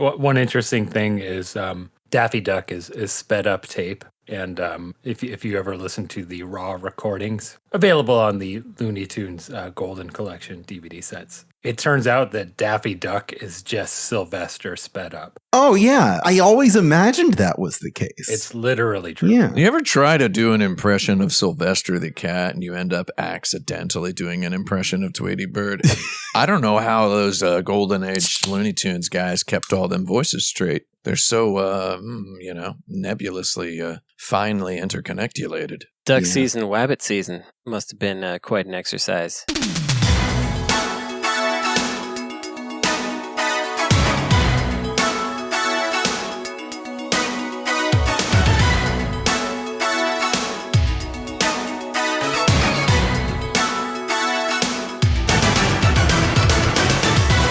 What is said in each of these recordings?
One interesting thing is Daffy Duck is sped up tape. And if you ever listen to the raw recordings available on the Looney Tunes Golden Collection DVD sets, it turns out that Daffy Duck is just Sylvester sped up. Oh, yeah. I always imagined that was the case. It's literally true. Yeah. You ever try to do an impression of Sylvester the cat and you end up accidentally doing an impression of Tweety Bird? I don't know how those Golden Age Looney Tunes guys kept all them voices straight. They're so, nebulously, finely interconnectulated. Duck season, wabbit season must have been quite an exercise.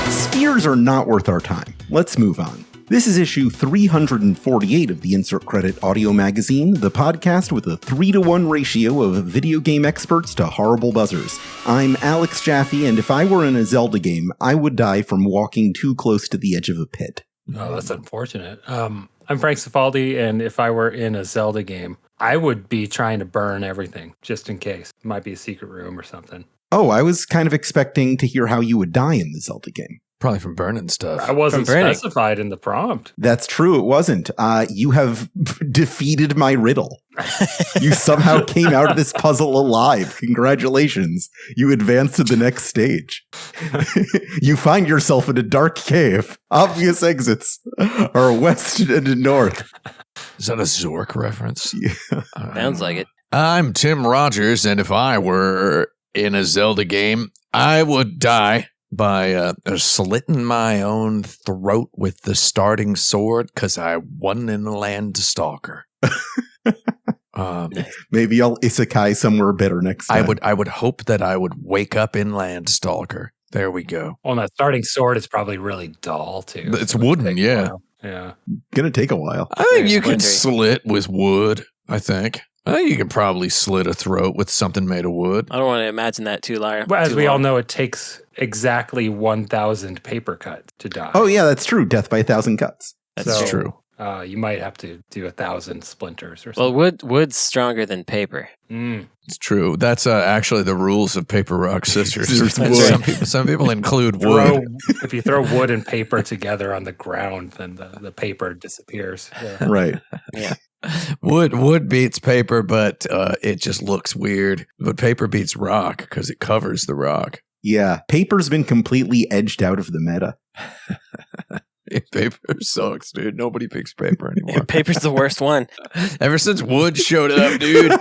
Spheres are not worth our time. Let's move on. This is issue 348 of the Insert Credit Audio Magazine, the podcast with a 3-to-1 ratio of video game experts to horrible buzzers. I'm Alex Jaffe, and if I were in a Zelda game, I would die from walking too close to the edge of a pit. Oh, that's unfortunate. I'm Frank Cifaldi, and if I were in a Zelda game, I would be trying to burn everything, just in case. It might be a secret room or something. Oh, I was kind of expecting to hear how you would die in the Zelda game. Probably from burning stuff. I wasn't specified in the prompt. That's true, it wasn't. You have defeated my riddle. You somehow came out of this puzzle alive. Congratulations. You advanced to the next stage. You find yourself in a dark cave. Obvious exits are west and north. Is that a Zork reference? Yeah. Sounds like it. I'm Tim Rogers, and if I were in a Zelda game, I would die by slitting my own throat with the starting sword because I wasn't in the land stalker. Maybe I'll isekai somewhere better next time. I would hope that I would wake up in land stalker. There we go. Well, that starting sword is probably really dull, too. It's wooden, yeah. Yeah. Gonna take a while. I think you can slit with wood, I think you can probably slit a throat with something made of wood. I don't want to imagine that too long. Well, as we all know, it takes exactly 1,000 paper cuts to die. Oh, yeah, that's true. Death by 1,000 cuts. That's true. You might have to do 1,000 splinters or something. Well, wood's stronger than paper. It's true. That's actually the rules of paper, rock, scissors. Some people include wood. If you throw wood and paper together on the ground, then the paper disappears. Yeah. Right. Yeah. Wood beats paper, but it just looks weird. But paper beats rock because it covers the rock. Yeah. Paper's been completely edged out of the meta. Paper sucks, dude. Nobody picks paper anymore. Paper's the worst one. Ever since wood showed up, dude.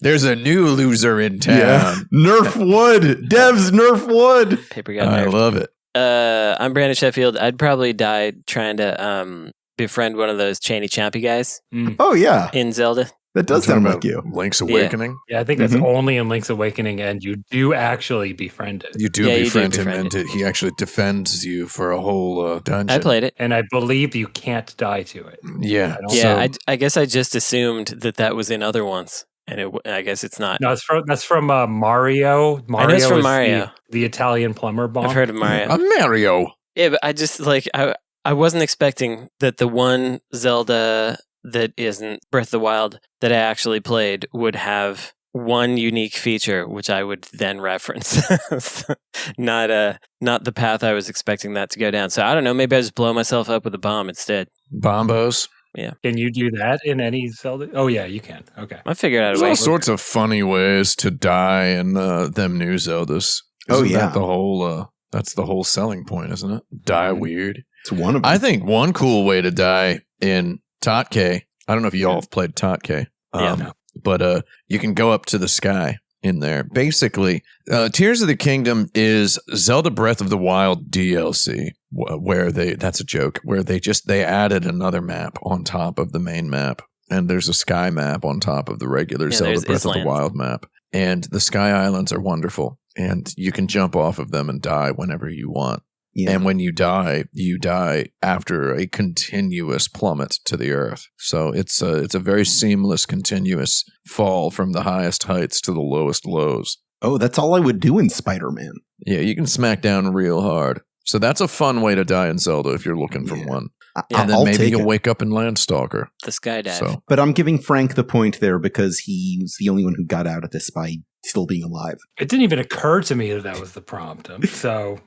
There's a new loser in town. Yeah. Nerf wood. Devs nerf wood. Paper got nerfed. I love it. I'm Brandon Sheffield. I'd probably die trying to befriend one of those Chaney Champy guys. Oh, yeah. In Zelda. That does sound like you. Link's Awakening? Yeah, I think that's only in Link's Awakening, and you do actually befriend it. You do befriend him, and he actually defends you for a whole dungeon. I played it. And I believe you can't die to it. Yeah. I guess I just assumed that was in other ones, and I guess it's not. No, that's from Mario. I know it's from Mario. The Italian plumber bomb. I've heard of Mario. Mario. Yeah, but I just, I wasn't expecting that the one Zelda that isn't Breath of the Wild that I actually played would have one unique feature, which I would then reference. Not the path I was expecting that to go down. So I don't know, maybe I just blow myself up with a bomb instead. Bombos? Yeah. Can you do that in any Zelda? Oh, yeah, you can. Okay. I figured out a way. There's all sorts of funny ways to die in them new Zeldas. That the whole, that's the whole selling point, isn't it? Die weird. It's one of them. I think one cool way to die in Totke, I don't know if you all have played Totke, but you can go up to the sky in there. Basically, Tears of the Kingdom is Zelda Breath of the Wild DLC, where that's a joke, where they added another map on top of the main map, and there's a sky map on top of the regular Zelda Breath of the Wild map. And the sky islands are wonderful, and you can jump off of them and die whenever you want. Yeah. And when you die after a continuous plummet to the earth. So it's a very seamless, continuous fall from the highest heights to the lowest lows. Oh, that's all I would do in Spider-Man. Yeah, you can smack down real hard. So that's a fun way to die in Zelda if you're looking for one. And then I'll maybe take you'll it. wake up in Landstalker. The skydive. So. But I'm giving Frank the point there because he was the only one who got out of this by still being alive. It didn't even occur to me that was the prompt, so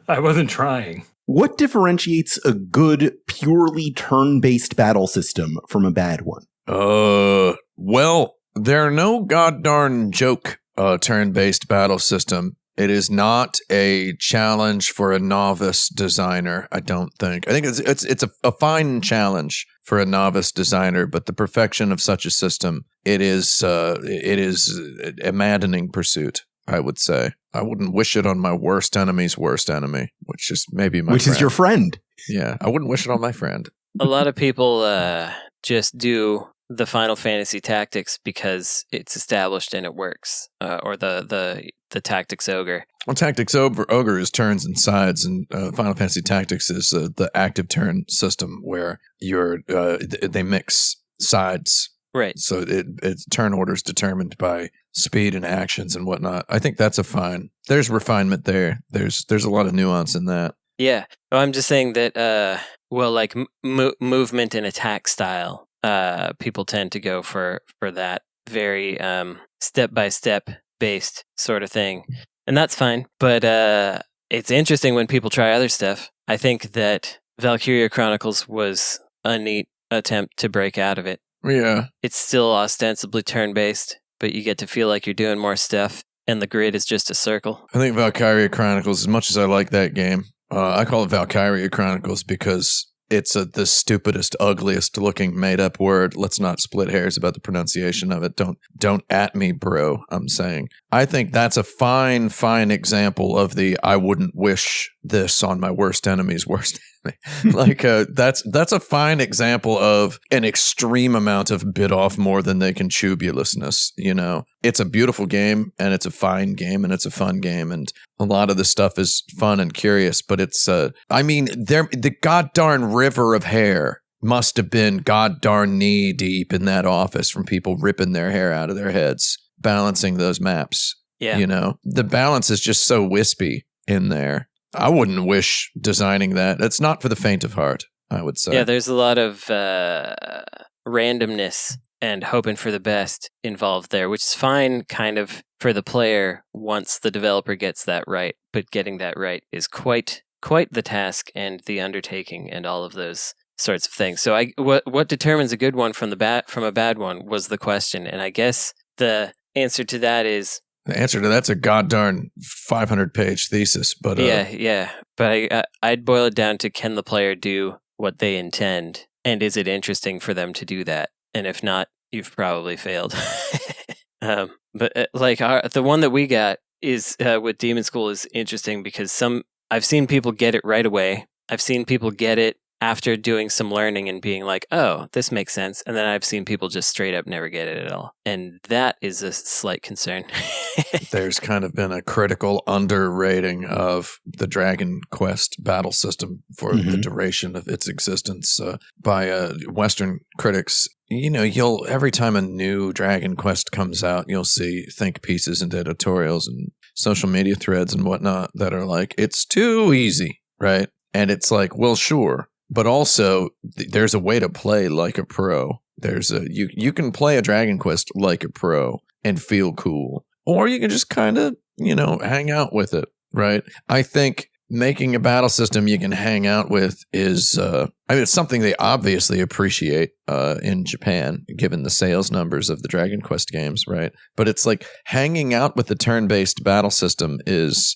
I wasn't trying. What differentiates a good, purely turn-based battle system from a bad one? Well, there are no goddarn joke turn-based battle system. It is not a challenge for a novice designer, I don't think. I think it's a fine challenge for a novice designer, but the perfection of such a system, it is a maddening pursuit, I would say. I wouldn't wish it on my worst enemy's worst enemy, which is maybe my Which friend. is your friend. Yeah, I wouldn't wish it on my friend. A lot of people just do the Final Fantasy tactics because it's established and it works, or the tactics ogre. Well, tactics ogre is turns and sides, and Final Fantasy Tactics is the active turn system where they mix sides. Right. So it's turn orders determined by speed and actions and whatnot. I think that's there's refinement there. There's a lot of nuance in that. Yeah. Well, I'm just saying that, like movement and attack style, people tend to go for that very step-by-step based sort of thing. And that's fine. But it's interesting when people try other stuff. I think that Valkyria Chronicles was a neat attempt to break out of it. Yeah. It's still ostensibly turn-based, but you get to feel like you're doing more stuff, and the grid is just a circle. I think Valkyria Chronicles, as much as I like that game, I call it Valkyria Chronicles because it's the stupidest, ugliest looking made up word. Let's not split hairs about the pronunciation of it. Don't at me, bro. I'm saying. I think that's a fine example of the I wouldn't wish this on my worst enemy's worst enemy. Like that's a fine example of an extreme amount of bit off more than they can chew-bulousness. You know, it's a beautiful game and it's a fine game and it's a fun game and a lot of the stuff is fun and curious. But it's the goddarn river of hair must have been goddarn knee deep in that office from people ripping their hair out of their heads, balancing those maps. Yeah. You know, the balance is just so wispy in there. I wouldn't wish designing that. It's not for the faint of heart, I would say. Yeah, there's a lot of randomness and hoping for the best involved there, which is fine kind of for the player once the developer gets that right. But getting that right is quite the task and the undertaking and all of those sorts of things. So what determines a good one from a bad one was the question. And I guess the answer to that is... The answer to that's a goddarn 500-page thesis. But yeah. But I'd boil it down to, can the player do what they intend? And is it interesting for them to do that? And if not, you've probably failed. But the one that we got is with Demon School is interesting because I've seen people get it right away. I've seen people get it after doing some learning and being like, oh, this makes sense. And then I've seen people just straight up never get it at all. And that is a slight concern. There's kind of been a critical underrating of the Dragon Quest battle system for the duration of its existence by Western critics. You know, every time a new Dragon Quest comes out, you'll see think pieces and editorials and social media threads and whatnot that are like, it's too easy, right? And it's like, well, sure. But also, there's a way to play like a pro. You can play a Dragon Quest like a pro and feel cool. Or you can just kind of, hang out with it, right? I think making a battle system you can hang out with is, it's something they obviously appreciate in Japan, given the sales numbers of the Dragon Quest games, right? But it's like hanging out with the turn-based battle system is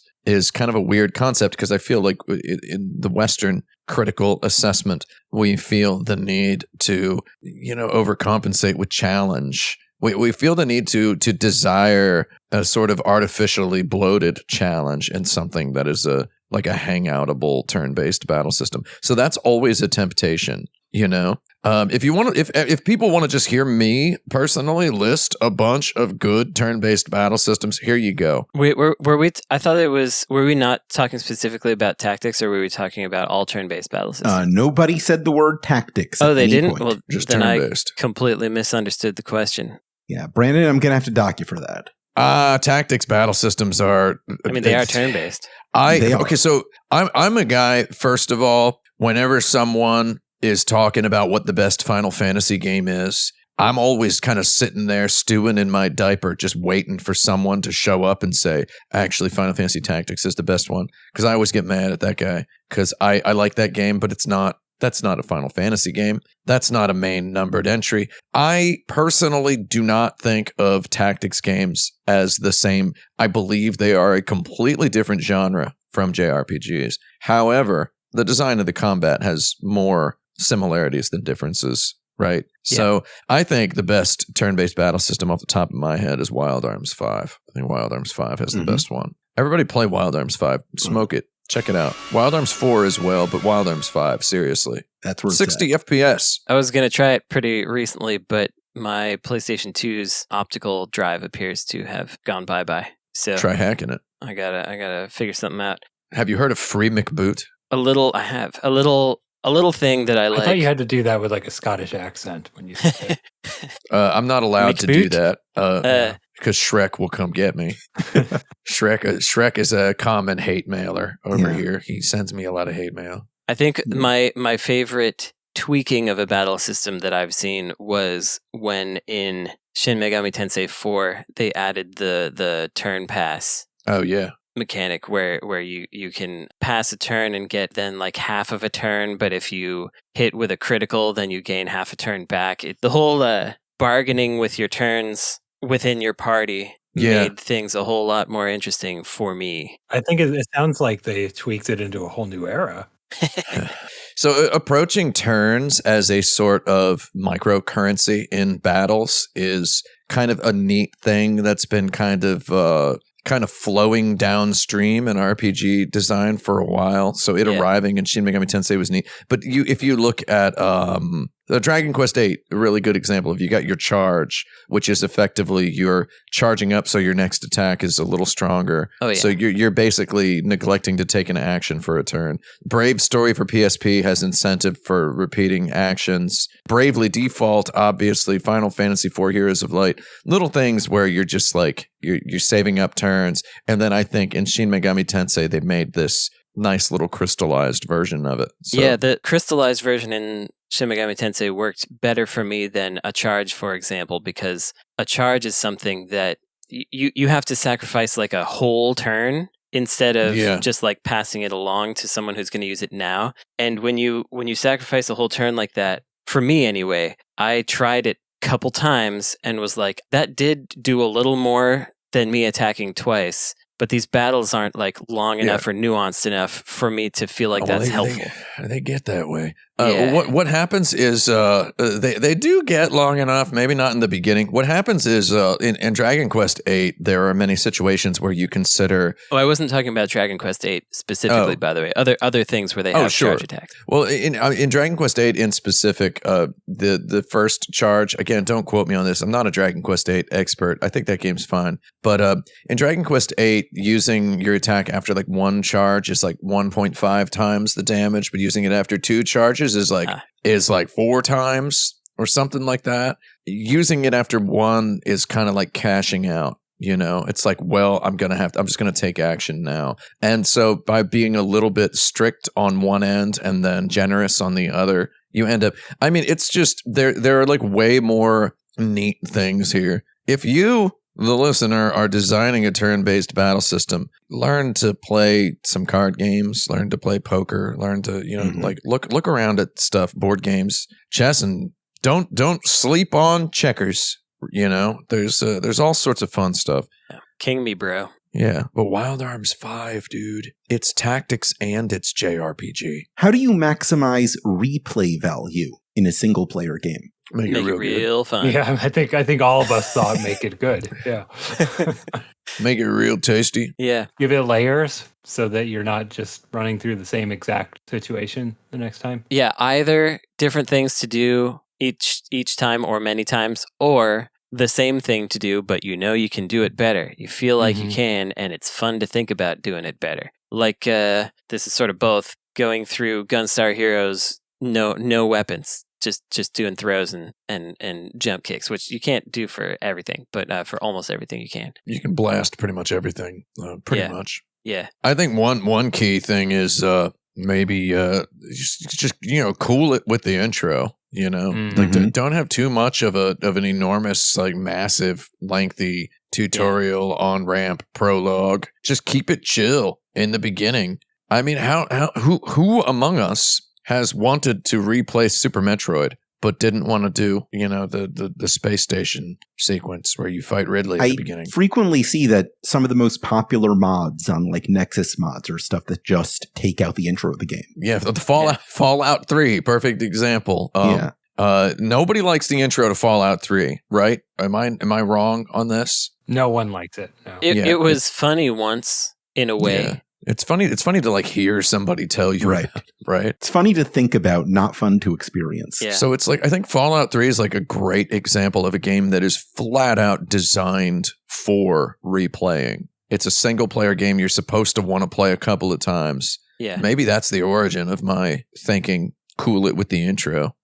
kind of a weird concept because I feel like in the Western critical assessment, we feel the need to, overcompensate with challenge. We feel the need to desire a sort of artificially bloated challenge in something that is like a hangoutable turn-based battle system. So that's always a temptation, If people want to just hear me personally list a bunch of good turn-based battle systems, here you go. Wait, were we? I thought were we not talking specifically about tactics, or were we talking about all turn-based battle systems? Nobody said the word tactics. Oh, they didn't? Point. Well, just then turn-based. I completely misunderstood the question. Yeah, Brandon, I'm going to have to dock you for that. Tactics battle systems are. I mean, they are turn-based. Okay, so I'm a guy. First of all, whenever someone is talking about what the best Final Fantasy game is, I'm always kind of sitting there stewing in my diaper, just waiting for someone to show up and say, actually, Final Fantasy Tactics is the best one. Because I always get mad at that guy because I like that game, but that's not a Final Fantasy game. That's not a main numbered entry. I personally do not think of tactics games as the same. I believe they are a completely different genre from JRPGs. However, the design of the combat has more similarities than differences, right? Yeah. So I think the best turn-based battle system off the top of my head is Wild Arms 5. I think Wild Arms 5 has the best one. Everybody play Wild Arms 5. Smoke it. Check it out. Wild Arms 4 as well, but Wild Arms 5, seriously. That's where 60 FPS. I was going to try it pretty recently, but my PlayStation 2's optical drive appears to have gone bye-bye. So try hacking it. I gotta figure something out. Have you heard of Free McBoot? I have. A little thing that I like. I thought you had to do that with like a Scottish accent when you said it. I'm not allowed to do that because Shrek will come get me. Shrek is a common hate mailer over here. He sends me a lot of hate mail. I think my favorite tweaking of a battle system that I've seen was when in Shin Megami Tensei 4 they added the turn pass. Oh yeah. Mechanic where you can pass a turn and get then like half of a turn, but if you hit with a critical, then you gain half a turn back. The whole bargaining with your turns within your party made things a whole lot more interesting for me. I think it sounds like they tweaked it into a whole new era. So approaching turns as a sort of microcurrency in battles is kind of a neat thing that's been kind of flowing downstream in RPG design for a while. So it arriving in Shin Megami Tensei was neat. But if you look at the Dragon Quest VIII, a really good example of you got your charge, which is effectively you're charging up so your next attack is a little stronger. Oh, yeah. So you're basically neglecting to take an action for a turn. Brave Story for PSP has incentive for repeating actions. Bravely Default, obviously. Final Fantasy IV Heroes of Light. Little things where you're just like, you're saving up turns. And then I think in Shin Megami Tensei, they made this nice little crystallized version of it. So. Yeah, the crystallized version in Shin Megami Tensei worked better for me than a charge, for example, because a charge is something that you have to sacrifice like a whole turn instead of just like passing it along to someone who's going to use it now. And when you sacrifice a whole turn like that, for me anyway, I tried it a couple times and was like, that did do a little more than me attacking twice. But these battles aren't like long enough or nuanced enough for me to feel like that's helpful. They get that way. What happens is they do get long enough, maybe not in the beginning. What happens is in Dragon Quest VIII, there are many situations where you consider... Oh, I wasn't talking about Dragon Quest VIII specifically, by the way. Other things where they have charge attacks. Well, in Dragon Quest VIII in specific, the first charge, again, don't quote me on this. I'm not a Dragon Quest VIII expert. I think that game's fine. But in Dragon Quest VIII, using your attack after like one charge is like 1.5 times the damage, but using it after two charges is like 4 times or something like that. Using it after one is kind of like cashing out. You know, it's like, well, I'm just going to take action now. And so by being a little bit strict on one end and then generous on the other, you end up, I mean, it's just, there are like way more neat things here. If you, the listener, are designing a turn-based battle system, learn to play some card games, learn to play poker, learn to, like look around at stuff, board games, chess, and don't sleep on checkers. You know, there's all sorts of fun stuff. King me, bro. Yeah, but Wild Arms 5, dude, it's tactics and it's JRPG. How do you maximize replay value in a single player game? Make it real fun. Yeah, I think all of us thought make it good. Yeah. Make it real tasty. Yeah. Give it layers so that you're not just running through the same exact situation the next time. Yeah, either different things to do each time or many times, or the same thing to do, but you can do it better. You feel like you can, and it's fun to think about doing it better. Like this is sort of both going through Gunstar Heroes, no weapons. just doing throws and jump kicks, which you can't do for everything, but for almost everything you can. You can blast pretty much everything, pretty much. Yeah. I think one key thing is maybe just cool it with the intro. Like don't have too much of an enormous, like massive, lengthy tutorial on ramp prologue. Just keep it chill in the beginning. I mean, who among us has wanted to replay Super Metroid but didn't want to do, the space station sequence where you fight Ridley at the beginning? I frequently see that some of the most popular mods on like Nexus mods are stuff that just take out the intro of the game. Yeah, the Fallout 3, perfect example. Nobody likes the intro to Fallout 3, right? Am I wrong on this? No one likes it. No. It was funny once in a way. Yeah. It's funny to like hear somebody tell you right. about it, right? It's funny to think about, not fun to experience. Yeah. So it's like, I think Fallout 3 is like a great example of a game that is flat out designed for replaying. It's a single player game you're supposed to want to play a couple of times. Yeah. Maybe that's the origin of my thinking, cool it with the intro.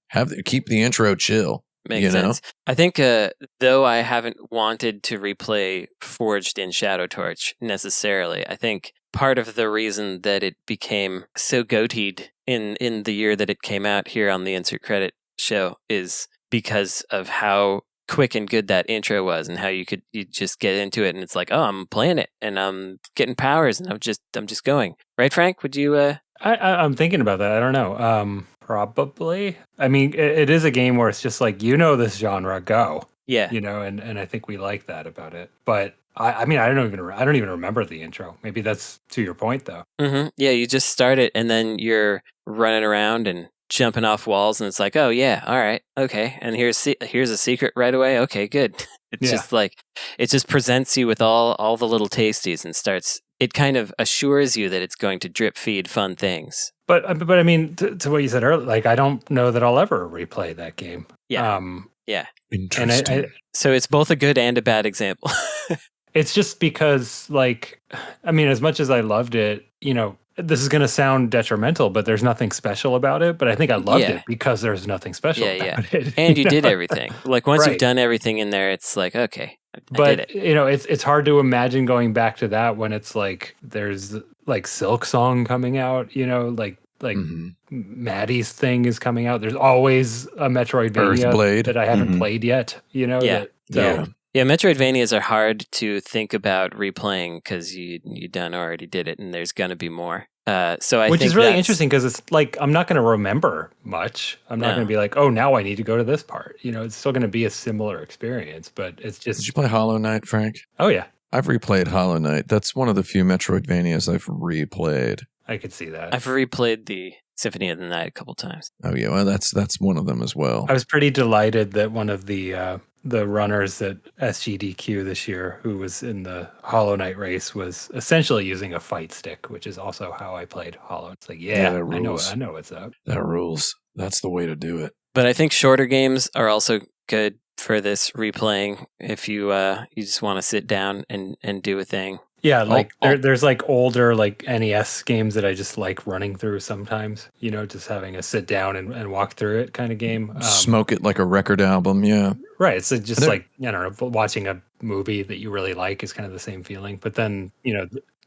Keep the intro chill. Makes sense. I think, though I haven't wanted to replay Forged in Shadow Torch necessarily, I think part of the reason that it became so goateed in the year that it came out here on the Insert Credit show is because of how quick and good that intro was, and how you just get into it and it's like, oh, I'm playing it and I'm getting powers and I'm just going. Right, Frank? Would you? I'm thinking about that. I don't know. Probably. I mean, it is a game where it's just like, this genre, go. Yeah. And I think we like that about it. But I mean, I don't even remember the intro. Maybe that's to your point, though. Mm-hmm. Yeah, you just start it and then you're running around and jumping off walls, and it's like, oh yeah, all right, okay. And here's a secret right away. Okay, good. It's just like it just presents you with all the little tasties and starts. It kind of assures you that it's going to drip feed fun things. But I mean, to what you said earlier, like I don't know that I'll ever replay that game. Yeah. Yeah. Interesting. And so it's both a good and a bad example. It's just because, like, I mean, as much as I loved it, this is going to sound detrimental, but there's nothing special about it. But I think I loved it because there's nothing special about it. And you did everything. Like once you've done everything in there, it's like, okay, I did it. It's hard to imagine going back to that when it's like there's like Silk Song coming out, like Maddie's thing is coming out. There's always a Metroidvania that I haven't played yet, Yeah, Metroidvanias are hard to think about replaying because you done already did it, and there's going to be more. Which is really interesting because it's like I'm not going to remember much. I'm not going to be like, oh, now I need to go to this part. It's still going to be a similar experience, but it's just. Did you play Hollow Knight, Frank? Oh yeah, I've replayed Hollow Knight. That's one of the few Metroidvanias I've replayed. I could see that. I've replayed the Symphony of the Night a couple times. Oh yeah, well that's one of them as well. I was pretty delighted that one of the runners at SGDQ this year, who was in the Hollow Knight race, was essentially using a fight stick, which is also how I played Hollow. It's like, I know what's up. That rules. That's the way to do it. But I think shorter games are also good for this replaying if you just want to sit down and do a thing. Yeah, like there's like older like NES games that I just like running through sometimes, just having a sit down and walk through it kind of game. Smoke it like a record album, yeah. Right, it's just like, I don't know, watching a movie that you really like is kind of the same feeling. But then,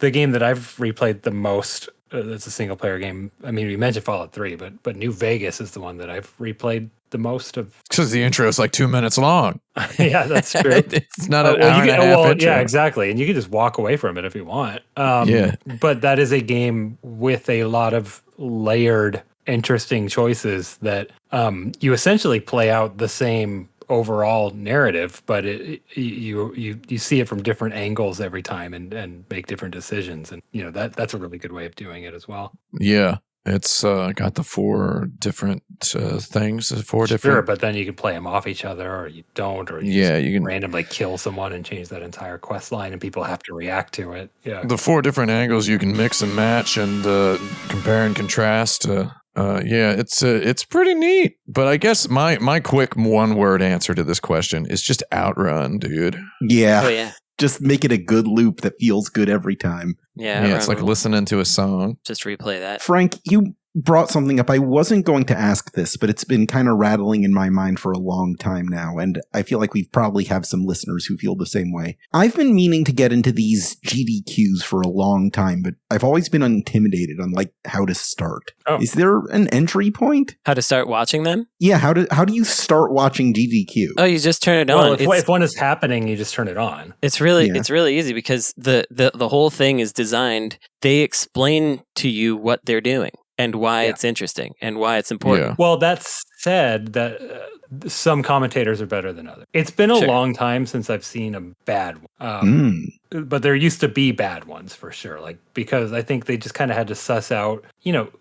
the game that I've replayed the most, that's a single player game. I mean, we mentioned Fallout 3, but New Vegas is the one that I've replayed the most of. Because the intro is like 2 minutes long. Yeah, that's true. It's not an hour and a half intro. Yeah, exactly. And you can just walk away from it if you want. But that is a game with a lot of layered, interesting choices that you essentially play out the same overall narrative, but you see it from different angles every time and make different decisions. And, that's a really good way of doing it as well. Yeah. It's got the 4 different things, 4 different. Sure, but then you can play them off each other, or you don't, or you can randomly kill someone and change that entire quest line, and people have to react to it. Yeah, the 4 different angles you can mix and match and compare and contrast. It's pretty neat. But I guess my quick one-word answer to this question is just outrun, dude. Yeah. Oh yeah. Just make it a good loop that feels good every time. Yeah, it's like listening to a song. Just replay that. Frank, you brought something up. I wasn't going to ask this, but it's been kind of rattling in my mind for a long time now, and I feel like we probably have some listeners who feel the same way. I've been meaning to get into these GDQs for a long time, but I've always been intimidated on like how to start. Oh. Is there an entry point? How to start watching them? Yeah, how do you start watching GDQ? Oh, you just turn it on. If one is happening, you just turn it on. It's really easy because the whole thing is designed. They explain to you what they're doing and why it's interesting and why it's important. Yeah. Well, that's said that some commentators are better than others. It's been a long time since I've seen a bad one. But there used to be bad ones for sure. Like, because I think they just kind of had to suss out,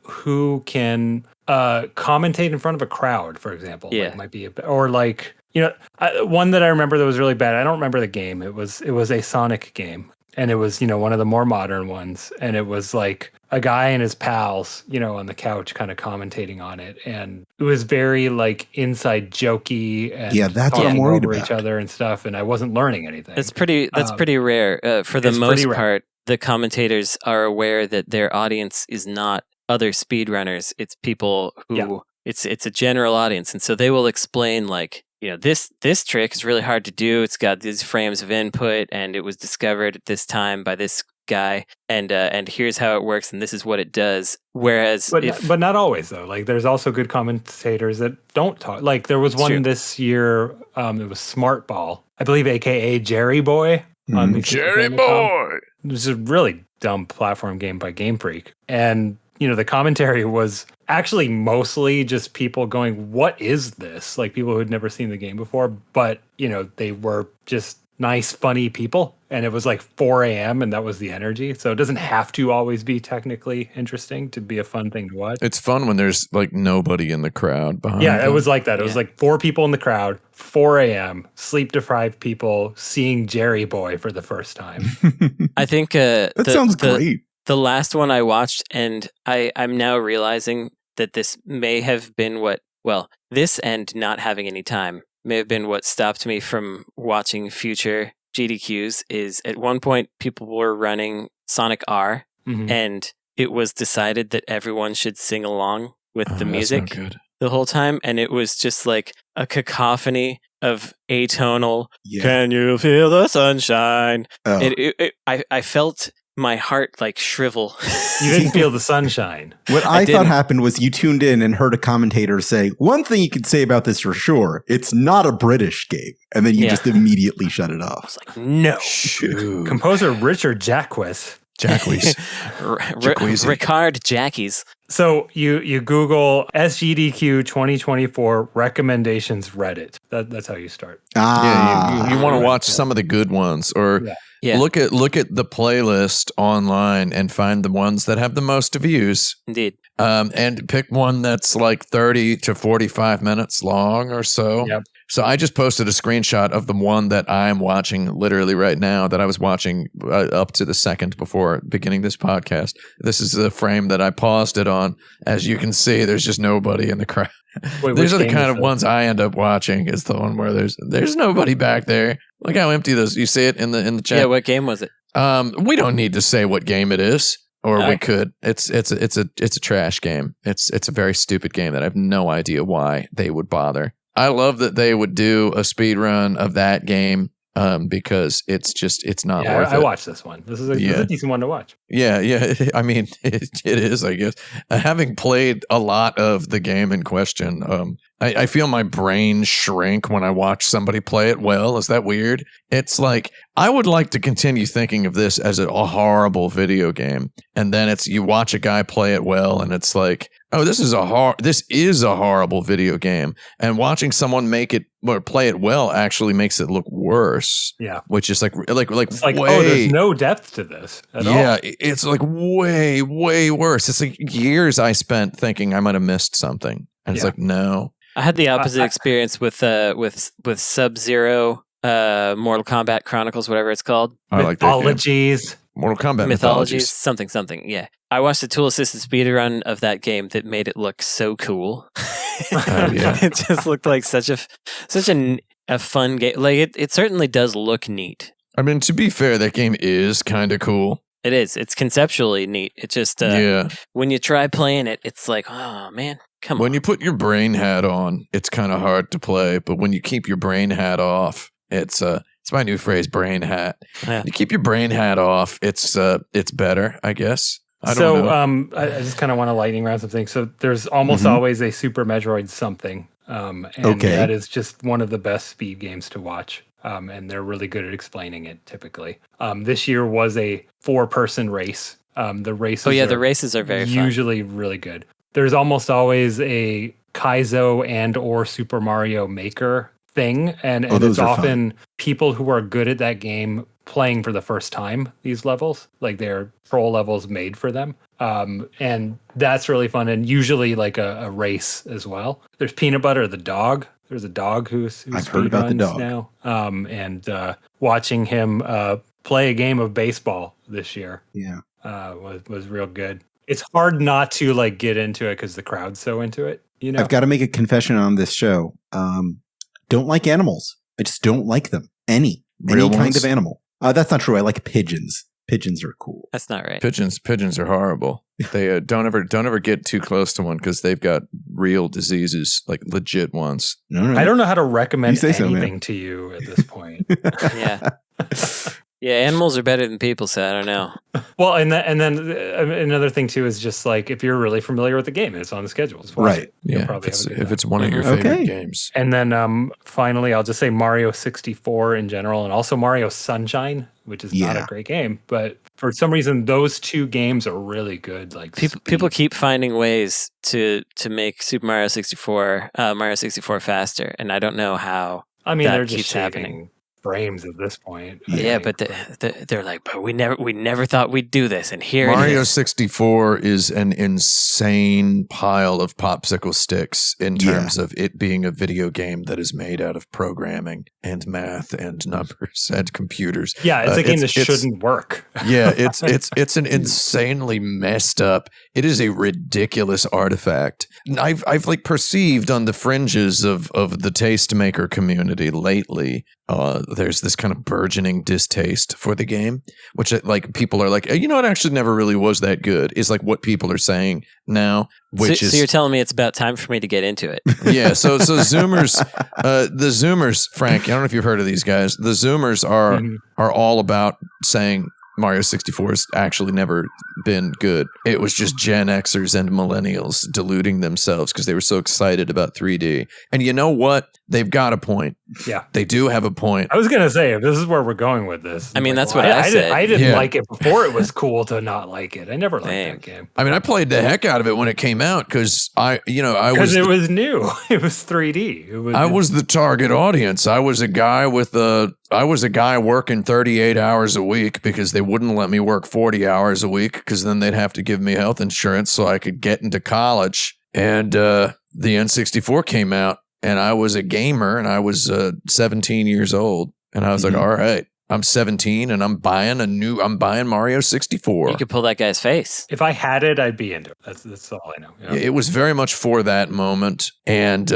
who can commentate in front of a crowd, for example. Yeah. Like, might be one that I remember that was really bad. I don't remember the game. It was a Sonic game. And it was, one of the more modern ones. And it was like a guy and his pals, on the couch kind of commentating on it. And it was very like inside jokey and that's what I'm worried over about. Each other and stuff. And I wasn't learning anything. That's pretty rare. For the most part, the commentators are aware that their audience is not other speedrunners. It's people who it's a general audience. And so they will explain like, this trick is really hard to do. It's got these frames of input, and it was discovered at this time by this guy, and here's how it works, and this is what it does. Whereas, but not always though. Like, there's also good commentators that don't talk. Like, there was one this year. It was Smart Ball, I believe, aka Jerry Boy. Jerry Boy. It was a really dumb platform game by Game Freak, and the commentary was actually mostly just people going, what is this? Like, people who had never seen the game before, but, they were just nice, funny people. And it was like 4 a.m. and that was the energy. So it doesn't have to always be technically interesting to be a fun thing to watch. It's fun when there's like nobody in the crowd behind them. It was like that. It was like 4 people in the crowd, 4 a.m., sleep-deprived people seeing Jerry Boy for the first time. I think that sounds great. The last one I watched, and I'm now realizing that this may have been this and not having any time may have been what stopped me from watching future GDQs, is at one point people were running Sonic R, and it was decided that everyone should sing along with the music the whole time, and it was just like a cacophony of atonal, can you feel the sunshine? I felt my heart like shrivel. You didn't feel the sunshine. What I thought happened was you tuned in and heard a commentator say, one thing you could say about this for sure, it's not a British game. And then you just immediately shut it off. I was like, no. Composer Richard Jacques. Ricard Jackies. So you Google SGDQ 2024 recommendations Reddit. That's how you start. You want to watch some of the good ones, or look at the playlist online and find the ones that have the most views. Indeed. And pick one that's like 30 to 45 minutes long or so. Yep. So I just posted a screenshot of the one that I'm watching literally right now, that I was watching up to the second before beginning this podcast. This is the frame that I paused it on. As you can see, there's just nobody in the crowd. These are the kind of ones I end up watching, is the one where there's nobody back there. Look how empty this. You see it in the chat. Yeah, what game was it? We don't need to say what game it is. Or we could. It's a trash game. It's a very stupid game that I have no idea why they would bother. I love that they would do a speed run of that game because it's not worth it. I watched this one. This is a decent one to watch. Yeah. I mean, it is, I guess. Having played a lot of the game in question, I feel my brain shrink when I watch somebody play it well. Is that weird? It's like, I would like to continue thinking of this as a horrible video game. And then you watch a guy play it well, and it's like, oh, this is a horrible video game. And watching someone make it or play it well actually makes it look worse. Yeah. Which is like it's like, there's no depth to this at all. Yeah, it's like way, way worse. It's like years I spent thinking I might have missed something. And it's like, no. I had the opposite experience with Sub-Zero, Mortal Kombat Chronicles, whatever it's called. I like that game. Mythologies. Mortal Kombat Mythologies, something. Yeah, I watched a tool-assisted speedrun of that game that made it look so cool. It just looked like such a fun game. Like it certainly does look neat. I mean, to be fair, that game is kind of cool. It is. It's conceptually neat. It's just when you try playing it, it's like, oh man, come on. When you put your brain hat on, it's kind of hard to play. But when you keep your brain hat off, it's my new phrase, brain hat. Yeah. You keep your brain hat off, it's better, I guess. I don't know. I just kind of want to lightning round something. So there's almost always a Super Metroid something. And that is just one of the best speed games to watch. And they're really good at explaining it typically. This year was a 4-person race. The races are very usually fun. Really good. There's almost always a Kaizo and or Super Mario Maker thing. And it's often people who are good at that game playing for the first time these levels. Like they're troll levels made for them. And that's really fun. And usually like a race as well. There's Peanut Butter the dog. There's a dog who's I've heard about the dog now. And watching him play a game of baseball this year, was real good. It's hard not to like get into it because the crowd's so into it. You know, I've got to make a confession on this show. Don't like animals. I just don't like them. Any kind of animal. That's not true. I like pigeons. Pigeons are cool. That's not right. Pigeons are horrible. They don't ever get too close to one because they've got real diseases, like legit ones. Right. I don't know how to recommend anything to you at this point. Yeah. Yeah, animals are better than people, so I don't know. Well, and then another thing too is just like if you're really familiar with the game and it's on the schedule, right? You'll probably if it's one of your favorite games. And then finally, I'll just say Mario 64 in general, and also Mario Sunshine, which is not a great game, but for some reason those two games are really good. Like people keep finding ways to make Super Mario 64 faster, and I don't know how. I mean, they're keeps just happening. Frames at this point. But they're like, but we never thought we'd do this, and here Mario it is. 64 is an insane pile of popsicle sticks in terms of it being a video game that is made out of programming and math and numbers and computers. Yeah, it's a game that shouldn't work. Yeah, it's an insanely messed up. It is a ridiculous artifact. I've like perceived on the fringes of the tastemaker community lately. There's this kind of burgeoning distaste for the game, which like people are like, you know, it actually never really was that good. Is like what people are saying now. So you're telling me it's about time for me to get into it. Yeah. So Zoomers, the Zoomers, Frank, I don't know if you've heard of these guys. The Zoomers are all about saying Mario 64 has actually never been good. It was just Gen Xers and millennials deluding themselves because they were so excited about 3D. And you know what? They've got a point. Yeah. They do have a point. I was going to say, if this is where we're going with this. I mean, that's what I said. I didn't like it before it was cool to not like it. I never liked that game. I mean, I played the heck out of it when it came out because Because it was new. It was 3D. I was the target audience. I was a guy working 38 hours a week because they wouldn't let me work 40 hours a week because then they'd have to give me health insurance so I could get into college. And the N64 came out and I was a gamer and I was 17 years old. And I was like, all right, I'm 17 and I'm buying Mario 64. You could pull that guy's face. If I had it, I'd be into it. That's all I know. Yeah, it was very much for that moment. And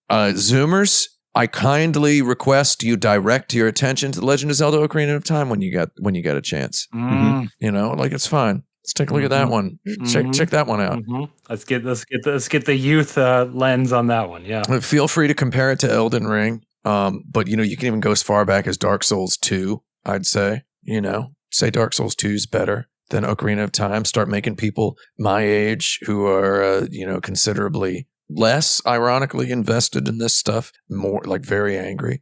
Zoomers, I kindly request you direct your attention to The Legend of Zelda: Ocarina of Time when you get a chance. You know, like it's fine. Let's take a look at that one. Check that one out. Let's get the youth lens on that one. Yeah. Feel free to compare it to Elden Ring. But you know, you can even go as far back as Dark Souls 2, I'd say. You know, say Dark Souls 2 is better than Ocarina of Time. Start making people my age who are considerably less ironically invested in this stuff, more like very angry.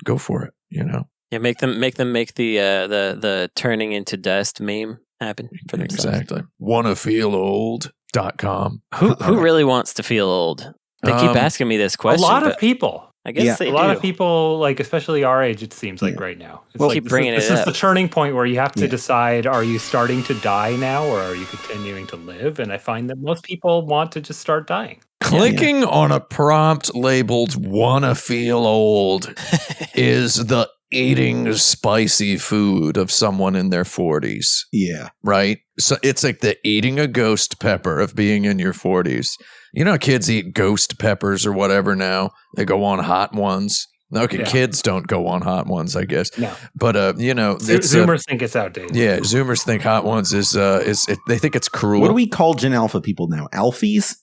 Go for it, you know. Yeah, make them make the turning into dust meme happen for themselves. Exactly. Wannafeelold.com. Who really wants to feel old? They keep asking me this question. A lot of people. I guess they do. A lot of people, like especially our age, it seems like right now. It's keep bringing it up. This is the turning point where you have to decide: are you starting to die now, or are you continuing to live? And I find that most people want to just start dying. Clicking on a prompt labeled "Wanna Feel Old" is the eating spicy food of someone in their 40s. Yeah. Right? So it's like the eating a ghost pepper of being in your 40s. You know, kids eat ghost peppers or whatever now. They go on hot ones. Okay, kids don't go on Hot Ones, I guess. No. But Zoomers think it's outdated. Yeah, Zoomers think Hot Ones is they think it's cruel. What do we call Gen Alpha people now? Alfies?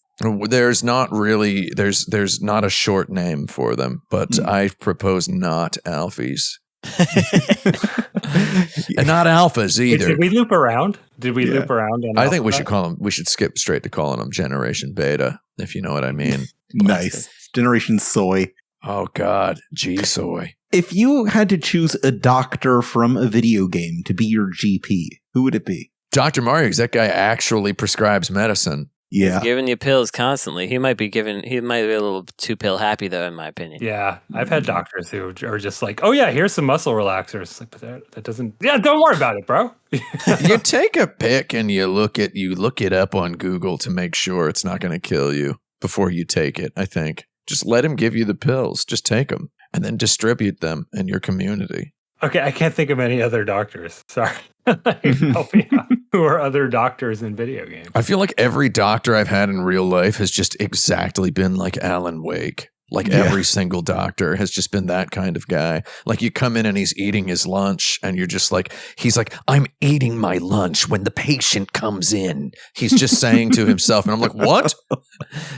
There's not really there's not a short name for them, but I propose not Alfies. And not alphas either. Did we loop around? Loop around? I think we should call them. We should skip straight to calling them Generation Beta, if you know what I mean. Nice. Generation Soy. Oh God, G-Soy. If you had to choose a doctor from a video game to be your GP, who would it be? Dr. Mario, because that guy actually prescribes medicine. Yeah. He's giving you pills constantly. He might be a little too pill happy, though, in my opinion. Yeah, I've had doctors who are just like, oh yeah, here's some muscle relaxers. Like, but that doesn't. Yeah, don't worry about it, bro. You take a pic and you look it up on Google to make sure it's not going to kill you before you take it. I think just let him give you the pills. Just take them and then distribute them in your community. Okay, I can't think of any other doctors. Sorry. Help me out. Who are other doctors in video games? I feel like every doctor I've had in real life has just exactly been like Alan Wake. Like every single doctor has just been that kind of guy. Like you come in and he's eating his lunch and you're just like, he's like, I'm eating my lunch when the patient comes in. He's just saying to himself. And I'm like, what?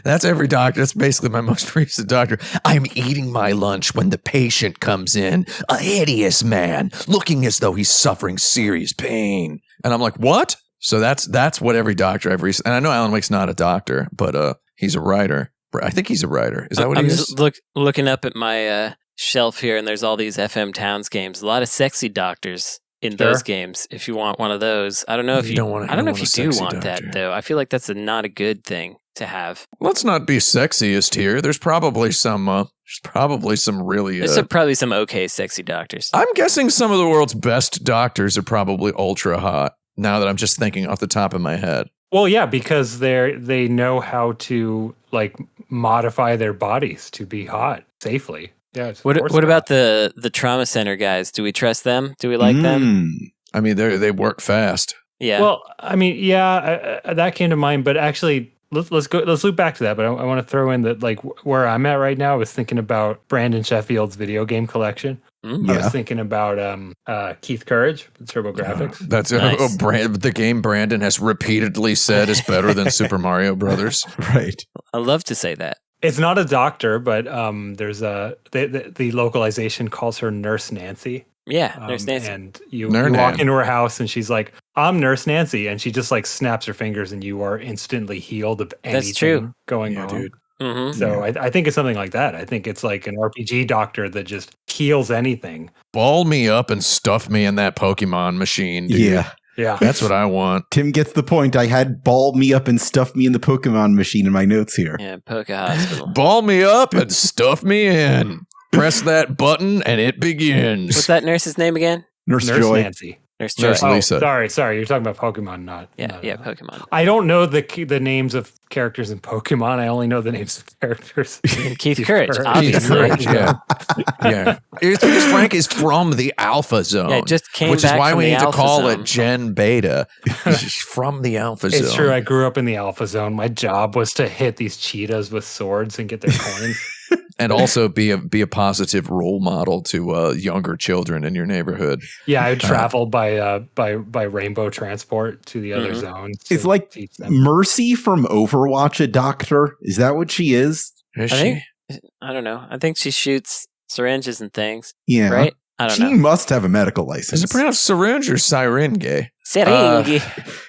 That's every doctor. That's basically my most recent doctor. I'm eating my lunch when the patient comes in. A hideous man looking as though he's suffering serious pain. And I'm like, what? So that's what every doctor I've recently, and I know Alan Wake's not a doctor, but he's a writer. I think he's a writer. Is that what he is? I'm just looking up at my shelf here, and there's all these FM Towns games. A lot of sexy doctors in those games. If you want one of those, I don't know if you do want that though. I feel like that's not a good thing to have. Let's not be sexiest here. There's probably some really. There's probably some okay sexy doctors. I'm guessing some of the world's best doctors are probably ultra hot. Now that I'm just thinking off the top of my head. Well, yeah, because they know how to like modify their bodies to be hot safely. Yeah. What about the trauma center guys? Do we trust them? Do we like them? I mean, they work fast. Yeah. Well, I mean, yeah, that came to mind. But actually, let's loop back to that. But I want to throw in that like where I'm at right now. I was thinking about Brandon Sheffield's video game collection. I was thinking about Keith Courage with TurboGrafx. That's nice. The game Brandon has repeatedly said is better than Super Mario Brothers. Right. I love to say that. It's not a doctor, but there's the localization calls her Nurse Nancy. Yeah, Nurse Nancy. And you walk into her house and she's like, I'm Nurse Nancy. And she just like snaps her fingers and you are instantly healed of anything going on. Dude. Mm-hmm. So I think it's something like that. I think it's like an RPG doctor that just heals anything. Ball me up and stuff me in that Pokemon machine, dude. Yeah. That's what I want. Tim gets the point. I had ball me up and stuff me in the Pokemon machine in my notes here. Yeah, Poke Hospital. Ball me up and stuff me in. Press that button and it begins. What's that nurse's name again? Nurse Joy. Nancy. Nurse Lisa. Sorry. You're talking about Pokemon, not Pokemon. I don't know the names of characters in Pokemon. I only know the names of characters. Keith Courage, obviously. Yeah. It's because Frank is from the Alpha Zone. Yeah, just came which is back why from we the need to Alpha call Zone. it Gen Beta. He's from the Alpha Zone. It's true. I grew up in the Alpha Zone. My job was to hit these cheetahs with swords and get their coins. And also be a positive role model to younger children in your neighborhood. Yeah, I would travel by rainbow transport to the other zones. It's like Mercy from Overwatch, a doctor. Is that what she is? Is she? I don't know. I think she shoots syringes and things. Yeah. Right? I don't know. She must have a medical license. Is it pronounced syringe or syringe? Syringe.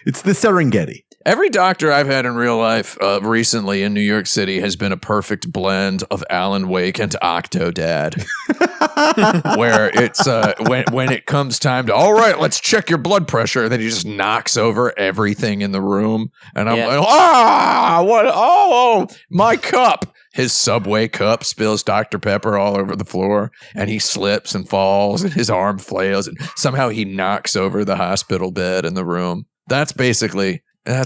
It's the Serengeti. Every doctor I've had in real life recently in New York City has been a perfect blend of Alan Wake and Octodad. Where it's when it comes time to, all right, let's check your blood pressure, then he just knocks over everything in the room. And I'm like, what? Oh, my cup. His Subway cup spills Dr. Pepper all over the floor, and he slips and falls, and his arm flails, and somehow he knocks over the hospital bed in the room. That's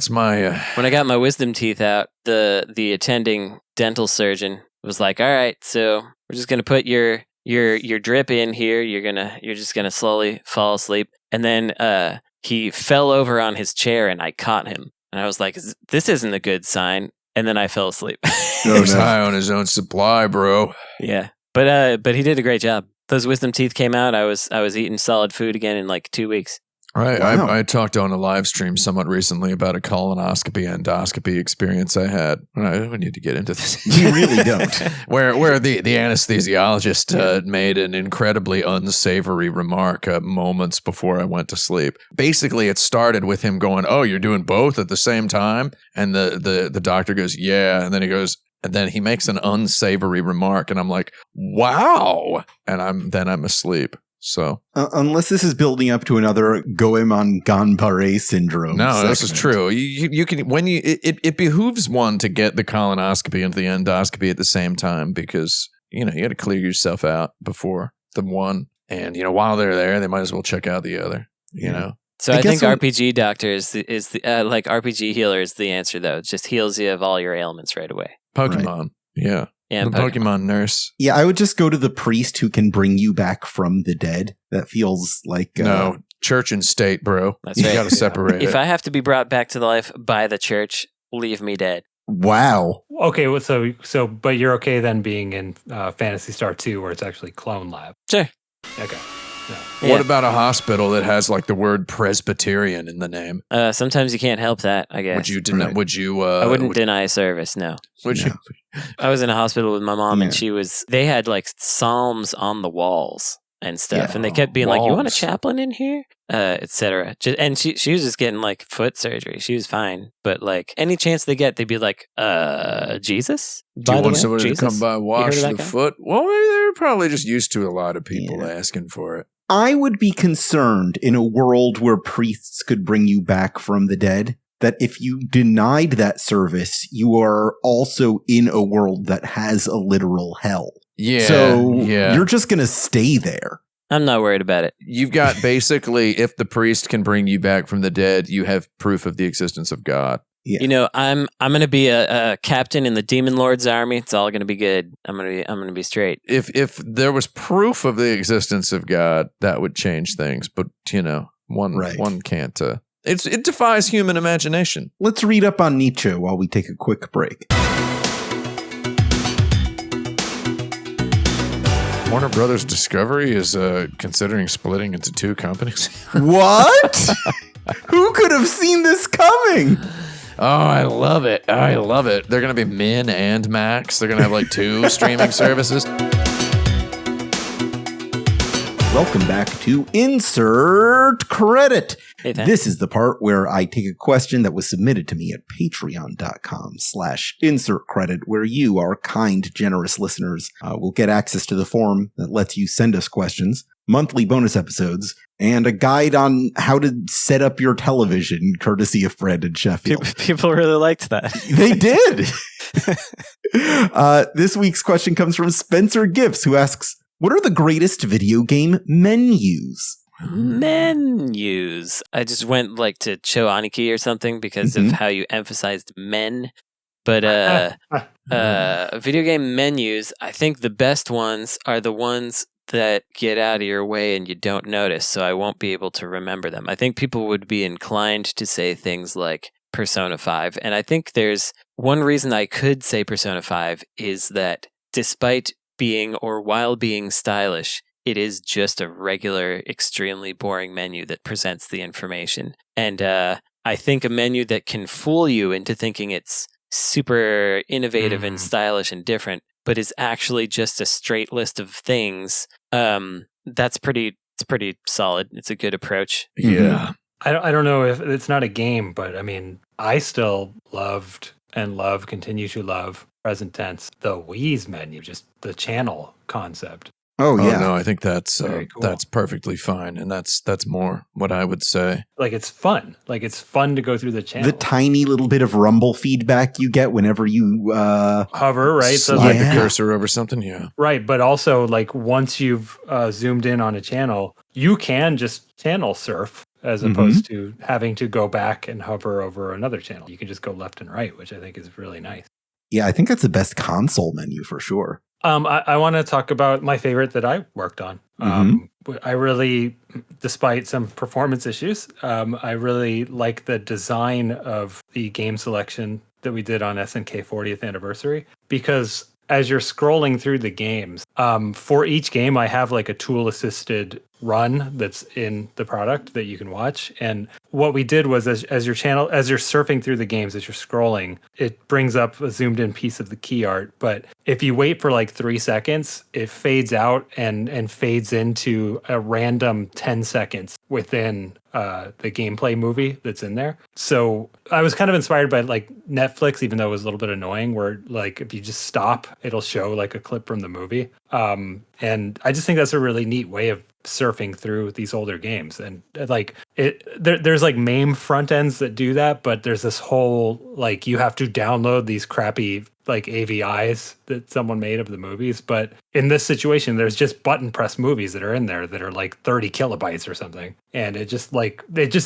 my. When I got my wisdom teeth out, the attending dental surgeon was like, "All right, so we're just gonna put your drip in here. You're just gonna slowly fall asleep." And then he fell over on his chair, and I caught him, and I was like, "This isn't a good sign." And then I fell asleep. He's high on his own supply, bro. Yeah. But he did a great job. Those wisdom teeth came out. I was eating solid food again in like 2 weeks. Right. Wow. I talked on a live stream somewhat recently about a colonoscopy endoscopy experience I had. I don't need to get into this. You really don't. where the anesthesiologist made an incredibly unsavory remark moments before I went to sleep. Basically, it started with him going, "Oh, you're doing both at the same time?" And the doctor goes, "Yeah." And then he goes, and then he makes an unsavory remark, and I'm like, "Wow!" And I'm asleep. So unless this is building up to another Goemon-Ganbare syndrome. No, this is true. You can it behooves one to get the colonoscopy and the endoscopy at the same time because you got to clear yourself out before the one, and while they're there, they might as well check out the other. So I think RPG doctor is the like RPG healer is the answer though. It just heals you of all your ailments right away. Pokemon, right. Yeah, the Pokemon nurse. Yeah, I would just go to the priest who can bring you back from the dead. That feels like no church and state, bro. That's right. You got to separate. If I have to be brought back to life by the church, leave me dead. Wow. Okay, well, so but you're okay then being in Phantasy Star 2 where it's actually Clone Lab. Sure. Okay. No. What about a hospital that has like the word Presbyterian in the name? Sometimes you can't help that, I guess. Would you deny? Right. Would you? I wouldn't deny service. No. Would you? I was in a hospital with my mom, and Yeah. they had like psalms on the walls and stuff, Yeah. and they kept being like, "You want a Walls. chaplain in here?" Etc. And she was just getting like foot surgery. She was fine, but like any chance they get, they'd be like, Jesus? Do you want somebody Jesus? to come by wash heard of the that guy? foot? Well, they're probably just used to a lot of people Yeah. asking for it. I would be concerned in a world where priests could bring you back from the dead that if you denied that service, you are also in a world that has a literal hell. Yeah. So yeah. you're just going to stay there. I'm not worried about it. You've got basically, if the priest can bring you back from the dead, you have proof of the existence of God. Yeah. I'm gonna be a captain in the Demon Lord's army. It's all gonna be good. I'm gonna be straight. If there was proof of the existence of God, that would change things. But one can't. It defies human imagination. Let's read up on Nietzsche while we take a quick break. Warner Brothers Discovery is considering splitting into two companies. What? Who could have seen this coming? Oh, I love it. They're going to be Min and Max. They're going to have like two streaming services. Welcome back to Insert Credit. Hey, thanks. This is the part where I take a question that was submitted to me at patreon.com/insert credit, where you, our kind, generous listeners, will get access to the form that lets you send us questions, monthly bonus episodes, and a guide on how to set up your television, courtesy of Brandon Sheffield. People really liked that. They did. This week's question comes from Spencergifs, who asks, what are the greatest video game menus? Menus. I just went like to Cho Aniki or something because of how you emphasized men. But video game menus, I think the best ones are the ones that get out of your way and you don't notice, so I won't be able to remember them. I think people would be inclined to say things like Persona 5, and I think there's one reason I could say Persona 5 is that despite being or while being stylish, it is just a regular, extremely boring menu that presents the information. And I think a menu that can fool you into thinking it's super innovative and stylish and different, but is actually just a straight list of things, it's pretty solid. It's a good approach. Yeah. I don't know if it's not a game, but I mean, I still loved and continue to love, present tense, the Wii's menu, just the channel concept. Oh, yeah. No, I think that's Very cool. that's perfectly fine, and that's more what I would say. Like it's fun. Like it's fun to go through the channel. The tiny little bit of rumble feedback you get whenever you hover, right? So Slide like, the cursor over something, yeah. right, but also like once you've zoomed in on a channel, you can just channel surf as opposed to having to go back and hover over another channel. You can just go left and right, which I think is really nice. Yeah, I think that's the best console menu for sure. I want to talk about my favorite that I worked on. I really, despite some performance issues, I really like the design of the game selection that we did on SNK 40th anniversary, because as you're scrolling through the games, for each game, I have like a tool assisted run that's in the product that you can watch. And what we did was as you're surfing through the games, as you're scrolling, it brings up a zoomed in piece of the key art. But if you wait for like 3 seconds, it fades out and fades into a random 10 seconds within the gameplay movie that's in there. So I was kind of inspired by like Netflix, even though it was a little bit annoying, where like if you just stop, it'll show like a clip from the movie. And I just think that's a really neat way of surfing through these older games. And like there's like MAME front ends that do that, but there's this whole like you have to download these crappy like AVIs that someone made of the movies. But in this situation, there's just button press movies that are in there that are like 30 kilobytes or something. And it just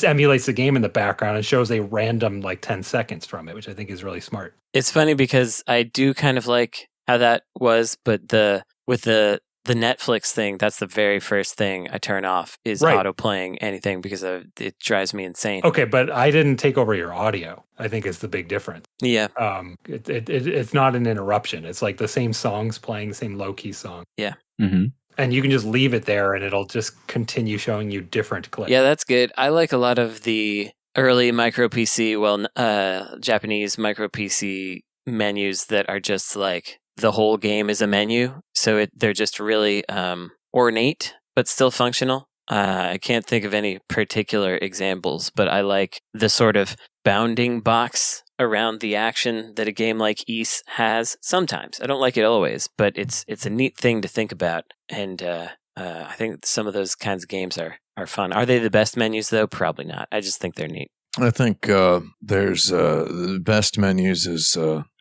emulates the game in the background and shows a random like 10 seconds from it, which I think is really smart. It's funny because I do kind of like how that was, but with the Netflix thing, that's the very first thing I turn off is auto playing anything because it drives me insane. Okay, but I didn't take over your audio, I think is the big difference. Yeah. It's not an interruption. It's like the same songs playing, the same low-key song. Yeah. Mm-hmm. And you can just leave it there and it'll just continue showing you different clips. Yeah, that's good. I like a lot of the early micro PC, Japanese micro PC menus that are just like the whole game is a menu. So they're just really ornate, but still functional. I can't think of any particular examples, but I like the sort of bounding box around the action that a game like Ys has sometimes. I don't like it always, but it's a neat thing to think about. And I think some of those kinds of games are fun. Are they the best menus, though? Probably not. I just think they're neat. I think there's the best menus is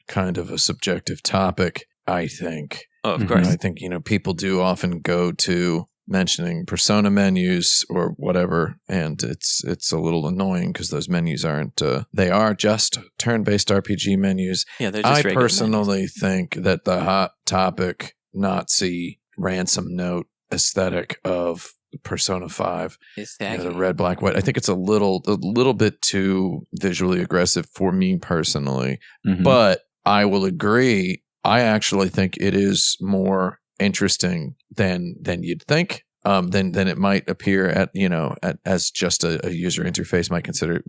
kind of a subjective topic, I think. Oh, of course. I think, people do often go to mentioning persona menus or whatever, and it's a little annoying because those menus aren't, they are just turn-based RPG menus. Yeah, they're just I personally think that the hot topic Nazi ransom note aesthetic of Persona 5, the red, black, white, I think it's a little bit too visually aggressive for me personally, but I will agree. I actually think it is more interesting than you'd think. Then it might appear as just a user interface might consider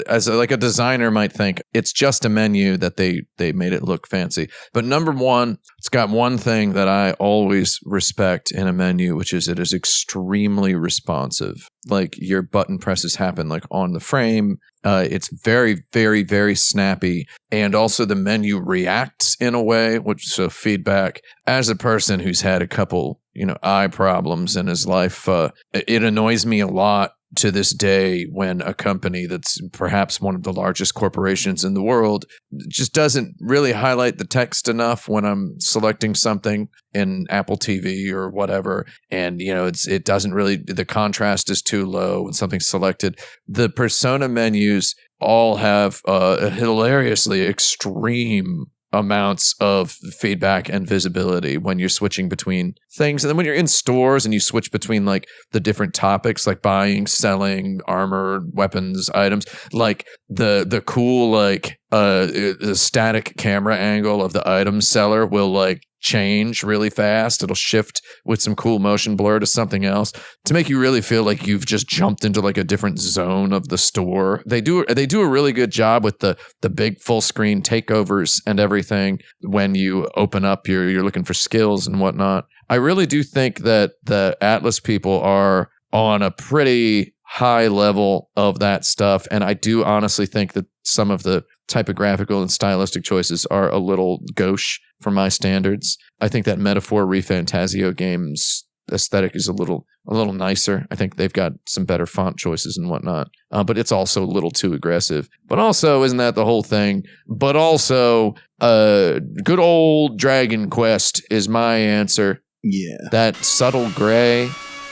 as a designer might think it's just a menu that they made it look fancy. But number one, it's got one thing that I always respect in a menu, which is it is extremely responsive. Like your button presses happen like on the frame. It's very, very, very snappy. And also the menu reacts in a way, so feedback. As a person who's had a couple, eye problems in his life, it annoys me a lot to this day when a company that's perhaps one of the largest corporations in the world just doesn't really highlight the text enough when I'm selecting something in Apple TV or whatever. And, it doesn't really, the contrast is too low when something's selected. The Persona menus all have hilariously extreme amounts of feedback and visibility when you're switching between things. And then when you're in stores and you switch between like the different topics, like buying, selling, armor, weapons, items, like the cool, like the static camera angle of the item seller will like change really fast. It'll shift with some cool motion blur to something else to make you really feel like you've just jumped into like a different zone of the store. They do a really good job with the big full screen takeovers and everything when you open up you're looking for skills and whatnot. I really do think that the Atlas people are on a pretty high level of that stuff, and I do honestly think that some of the typographical and stylistic choices are a little gauche for my standards. I think that Metaphor ReFantasio game's aesthetic is a little nicer. I think they've got some better font choices and whatnot, but it's also a little too aggressive. But also, isn't that the whole thing? But also, good old Dragon Quest is my answer. Yeah. That subtle gray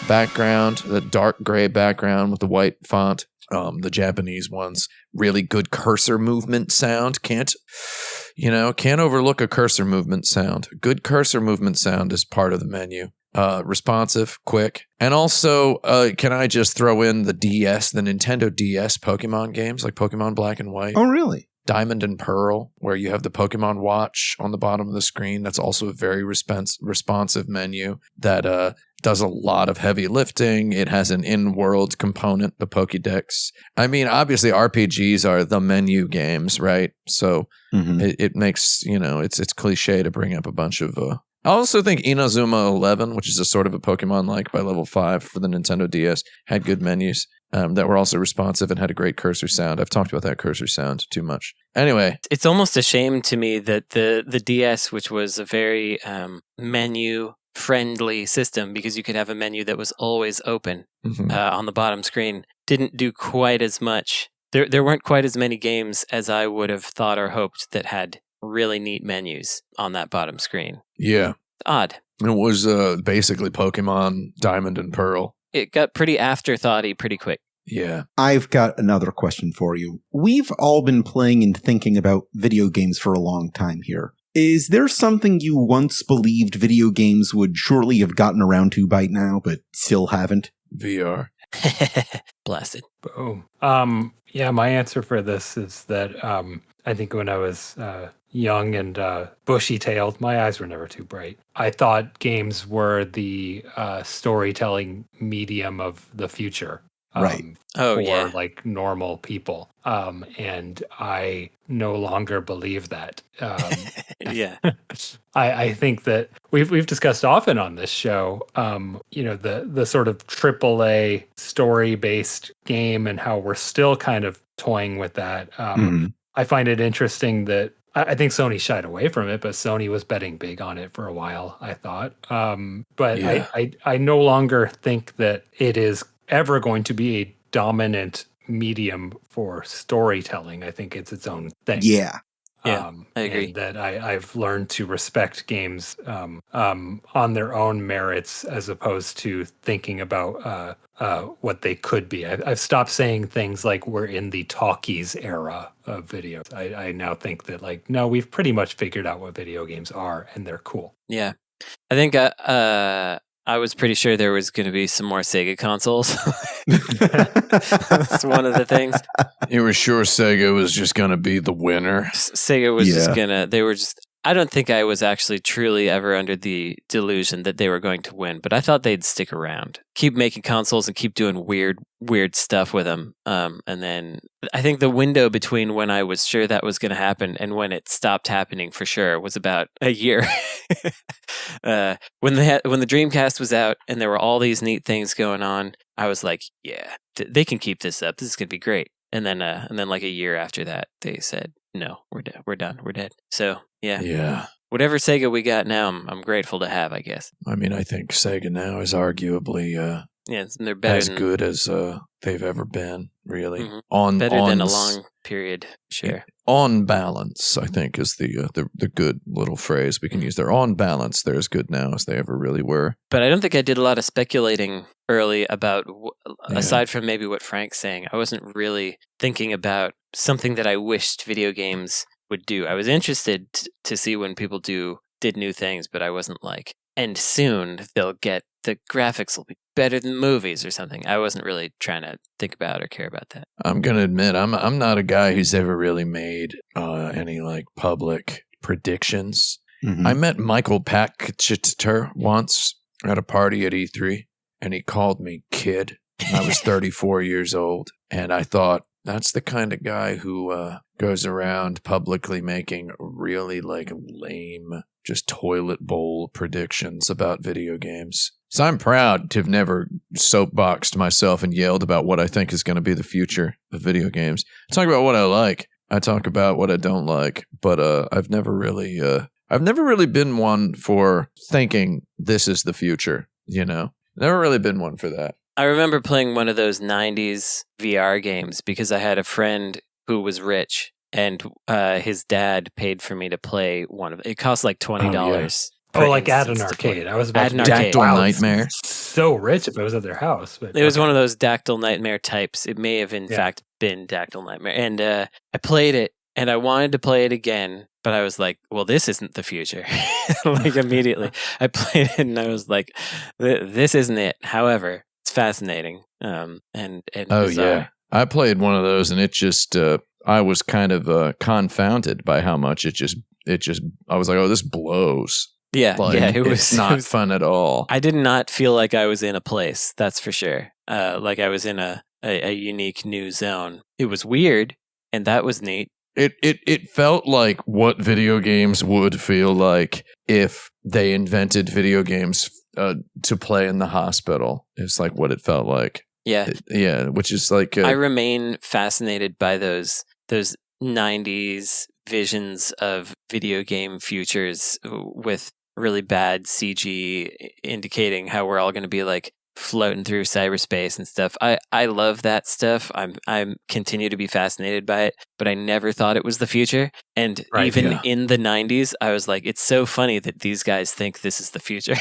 background, the dark gray background with the white font. The Japanese ones, really good cursor movement sound. Can't overlook a cursor movement sound. Good cursor movement sound is part of the menu. Responsive, quick. And also, can I just throw in the DS, the Nintendo DS Pokemon games, like Pokemon Black and White? Oh, really? Diamond and Pearl, where you have the Pokemon Watch on the bottom of the screen. That's also a very responsive menu that does a lot of heavy lifting. It has an in-world component, the Pokédex. I mean, obviously RPGs are the menu games, right? So it makes, it's cliche to bring up a bunch of... I also think Inazuma 11, which is a sort of a Pokemon-like by level 5 for the Nintendo DS, had good menus that were also responsive and had a great cursor sound. I've talked about that cursor sound too much. Anyway. It's almost a shame to me that the DS, which was a very menu-friendly system, because you could have a menu that was always open on the bottom screen, didn't do quite as much. There weren't quite as many games as I would have thought or hoped that had really neat menus on that bottom screen. Yeah. Odd. It was basically Pokemon Diamond and Pearl. It got pretty afterthoughty pretty quick. Yeah. I've got another question for you. We've all been playing and thinking about video games for a long time here. Is there something you once believed video games would surely have gotten around to by now, but still haven't? VR. Blasted. Boom. Yeah, my answer for this is that I think when I was young and bushy-tailed, my eyes were never too bright. I thought games were the storytelling medium of the future. Right. For like normal people. And I no longer believe that. Yeah. I think that we've discussed often on this show, the sort of AAA story-based game and how we're still kind of toying with that. I find it interesting that I think Sony shied away from it, but Sony was betting big on it for a while, I thought. But yeah. I no longer think that it is ever going to be a dominant medium for storytelling. I think it's its own thing. Yeah. Yeah, I agree. And that I've learned to respect games on their own merits as opposed to thinking about what they could be. I've stopped saying things like we're in the talkies era of video. I now think that no, we've pretty much figured out what video games are and they're cool. Yeah. I think I was pretty sure there was going to be some more Sega consoles. That's one of the things. You were sure Sega was just going to be the winner? Sega was just going to, I don't think I was actually truly ever under the delusion that they were going to win, but I thought they'd stick around, keep making consoles and keep doing weird stuff with them. And then I think the window between when I was sure that was going to happen and when it stopped happening for sure was about a year. When the Dreamcast was out and there were all these neat things going on, I was like, yeah, they can keep this up. This is going to be great. And then like a year after that, they said, no, we're done. We're dead. So yeah. Whatever Sega we got now, I'm grateful to have, I guess. I mean, I think Sega now is arguably they're better as good as they've ever been, really. Mm-hmm. Better than a long period, sure. On balance, I think, is the good little phrase we can use there. On balance, they're as good now as they ever really were. But I don't think I did a lot of speculating early about, aside from maybe what Frank's saying, I wasn't really thinking about something that I wished video games would do. I was interested to see when people did new things, but I wasn't like, and soon the graphics will be better than movies or something. I wasn't really trying to think about or care about that. I'm going to admit, I'm not a guy who's ever really made any public predictions. Mm-hmm. I met Michael Pachter once at a party at E3, and he called me kid. I was 34 years old, and I thought, that's the kind of guy who goes around publicly making really lame, just toilet bowl predictions about video games. So I'm proud to have never soapboxed myself and yelled about what I think is going to be the future of video games. I talk about what I like. I talk about what I don't like, but I've never really been one for thinking this is the future. Never really been one for that. I remember playing one of those 90s VR games because I had a friend who was rich and his dad paid for me to play one of it. It cost like $20. At an arcade. I was about to Dactyl Nightmare. So rich if it was at their house. But it was one of those Dactyl Nightmare types. It may have in fact been Dactyl Nightmare. And I played it and I wanted to play it again, but I was like, well, this isn't the future. Immediately. I played it and I was like, this isn't it. However, it's fascinating. And oh, yeah. I played one of those, and it just I was kind of confounded by how much it just I was like, oh, this blows. Yeah, Like, it's not fun at all. I did not feel like I was in a place, that's for sure. Like I was in a unique new zone. It was weird, and that was neat. It felt like what video games would feel like if they invented video games to play in the hospital. It's like what it felt like. Yeah. Which is like I remain fascinated by those 90s visions of video game futures with really bad CG indicating how we're all going to be like floating through cyberspace and stuff. I love that stuff. I'm continue to be fascinated by it, but I never thought it was the future. And in the 90s, I was like, it's so funny that these guys think this is the future.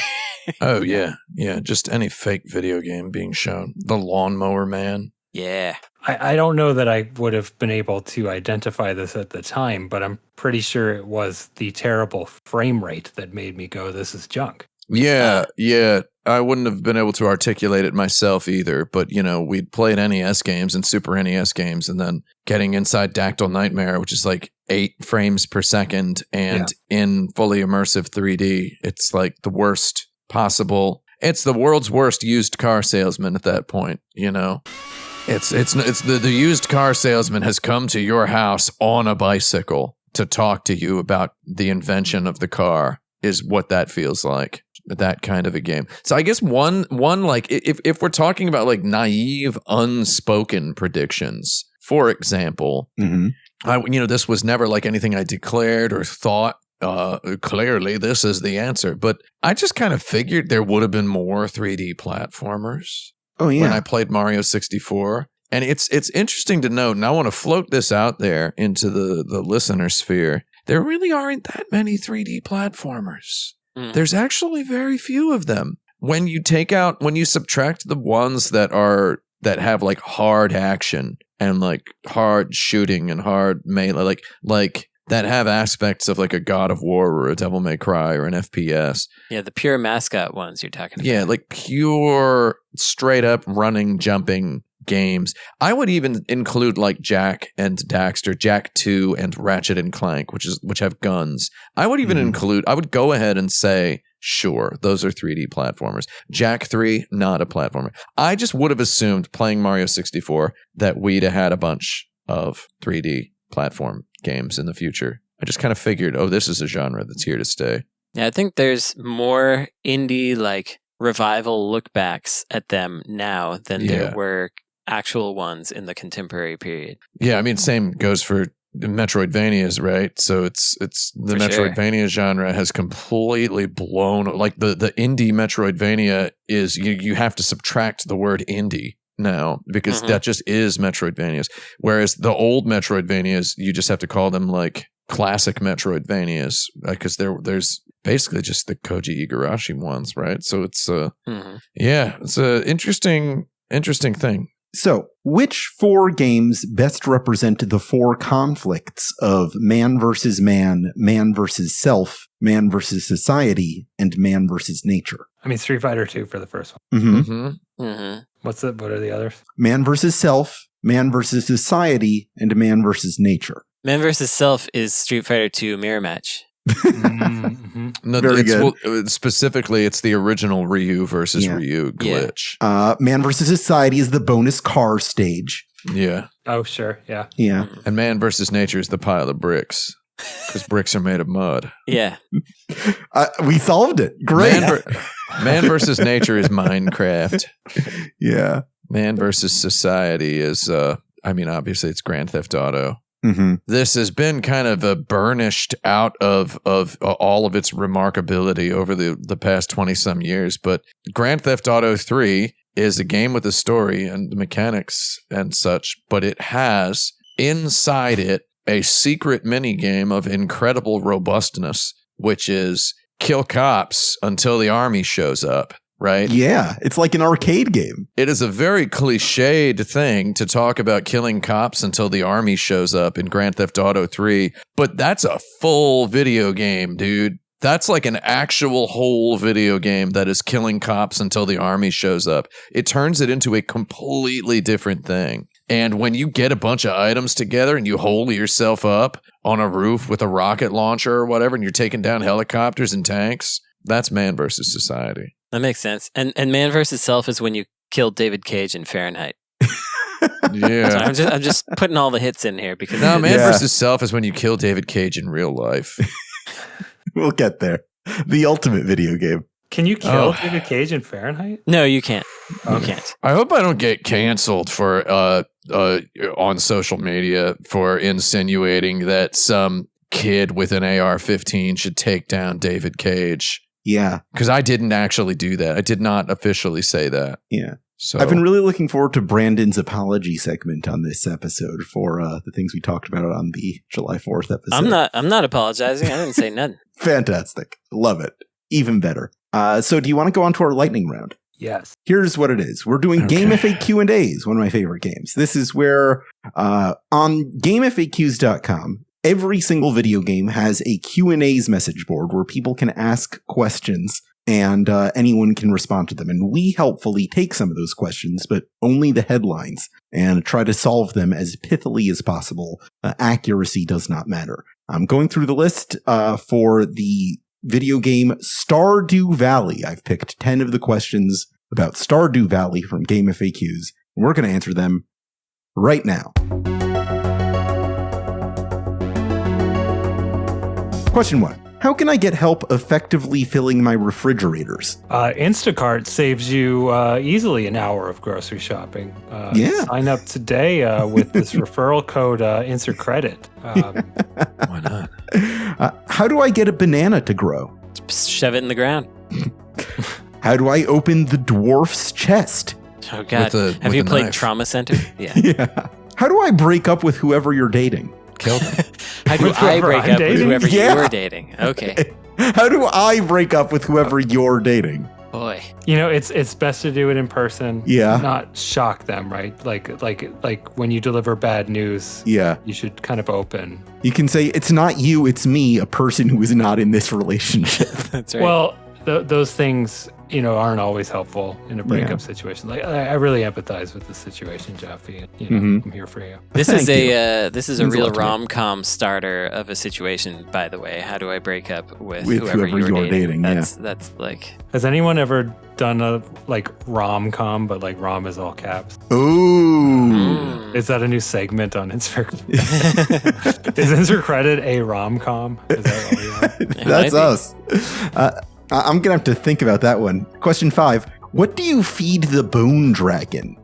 Oh yeah. Just any fake video game being shown. The Lawnmower Man. Yeah. I don't know that I would have been able to identify this at the time, but I'm pretty sure it was the terrible frame rate that made me go, this is junk. Yeah. I wouldn't have been able to articulate it myself either, but we'd played NES games and Super NES games, and then getting inside Dactyl Nightmare, which is like 8 frames per second, and in fully immersive 3D, it's like the worst possible. It's the world's worst used car salesman at that point, It's the used car salesman has come to your house on a bicycle to talk to you about the invention of the car, is what that feels like. That kind of a game. So I guess one like if we're talking about like naive, unspoken predictions, for example, this was never like anything I declared or thought. Clearly, this is the answer, but I just kind of figured there would have been more 3D platformers. Oh yeah, when I played Mario 64. And it's interesting to note, and I want to float this out there into the listener sphere. There really aren't that many 3D platformers. There's actually very few of them. When you subtract the ones that have like hard action and like hard shooting and hard melee, like that have aspects of like a God of War or a Devil May Cry or an FPS. Yeah, the pure mascot ones you're talking about. Yeah, like pure straight up running, jumping games. I would even include like Jak and Daxter, Jak 2 and Ratchet and Clank, which have guns. I would even include, I would go ahead and say, sure, those are 3D platformers. Jak 3, not a platformer. I just would have assumed playing Mario 64 that we'd have had a bunch of 3D platform games in the future. I just kind of figured, this is a genre that's here to stay. Yeah, I think there's more indie like revival lookbacks at them now than there were actual ones in the contemporary period. Yeah, I mean, same goes for Metroidvanias, right? So it's the Metroidvania genre has completely blown, like the indie Metroidvania is you have to subtract the word indie now because that just is Metroidvanias. Whereas the old Metroidvanias, you just have to call them like classic Metroidvanias because there's basically just the Koji Igarashi ones, right? So it's it's a interesting thing. So, which 4 games best represent the 4 conflicts of man versus man, man versus self, man versus society, and man versus nature? I mean, Street Fighter 2 for the first one. What are the others? Man versus self, man versus society, and man versus nature. Man versus self is Street Fighter 2 mirror match. No, very good. Specifically, it's the original Ryu versus Ryu glitch. Man versus society is the bonus car stage. Yeah. Oh, sure. Yeah. Yeah. And man versus nature is the pile of bricks because bricks are made of mud. Yeah. We solved it. Great. Man versus nature is Minecraft. Yeah. Man versus society is, obviously it's Grand Theft Auto. This has been kind of burnished out of all of its remarkability over the past 20-some years. But Grand Theft Auto 3 is a game with a story and mechanics and such, but it has inside it a secret mini game of incredible robustness, which is kill cops until the army shows up. Right? Yeah, it's like an arcade game. It is a very cliched thing to talk about killing cops until the army shows up in Grand Theft Auto 3, but that's a full video game, dude. That's like an actual whole video game that is killing cops until the army shows up. It turns it into a completely different thing. And when you get a bunch of items together and you hole yourself up on a roof with a rocket launcher or whatever, and you're taking down helicopters and tanks, that's man versus society. That makes sense. And man versus self is when you killed David Cage in Fahrenheit. Yeah. So I'm just putting all the hits in here because man versus self is when you kill David Cage in real life. We'll get there. The ultimate video game. Can you kill David Cage in Fahrenheit? No, you can't. Okay. You can't. I hope I don't get canceled for on social media for insinuating that some kid with an AR-15 should take down David Cage. Yeah. Because I didn't actually do that. I did not officially say that. Yeah. So I've been really looking forward to Brandon's apology segment on this episode for the things we talked about on the July 4th episode. I'm not apologizing. I didn't say nothing. Fantastic. Love it. Even better. So do you want to go on to our lightning round? Yes. Here's what it is. We're doing GameFAQ&As, one of my favorite games. This is where on GameFAQs.com, every single video game has a Q&As message board where people can ask questions and anyone can respond to them. And we helpfully take some of those questions, but only the headlines, and try to solve them as pithily as possible. Accuracy does not matter. I'm going through the list for the video game Stardew Valley. I've picked 10 of the questions about Stardew Valley from GameFAQs, and we're going to answer them right now. Question 1. How can I get help effectively filling my refrigerators? Instacart saves you easily an hour of grocery shopping. Sign up today with this referral code Insert Credit. Why not? How do I get a banana to grow? Just shove it in the ground. How do I open the dwarf's chest? Oh, God. Have you played Trauma Center? Yeah. Yeah. How do I break up with whoever you're dating? Kill them. How do I break up with whoever you're dating? Okay. How do I break up with whoever you're dating? Boy. You know, it's best to do it in person. Yeah. Not shock them, right? Like when you deliver bad news. Yeah. You should kind of open. You can say, it's not you, it's me, a person who is not in this relationship. That's right. Well, those things, aren't always helpful in a breakup situation. Like I really empathize with the situation, Jeffy. I'm here for you. This is a real rom-com starter of a situation, by the way. How do I break up with whoever you're dating? That's like. Has anyone ever done a rom-com, but like rom is all caps? Ooh. Is that a new segment on Insert? Is Insert Credit a rom-com? Is that what we are? That's us. I'm going to have to think about that one. Question 5. What do you feed the bone dragon?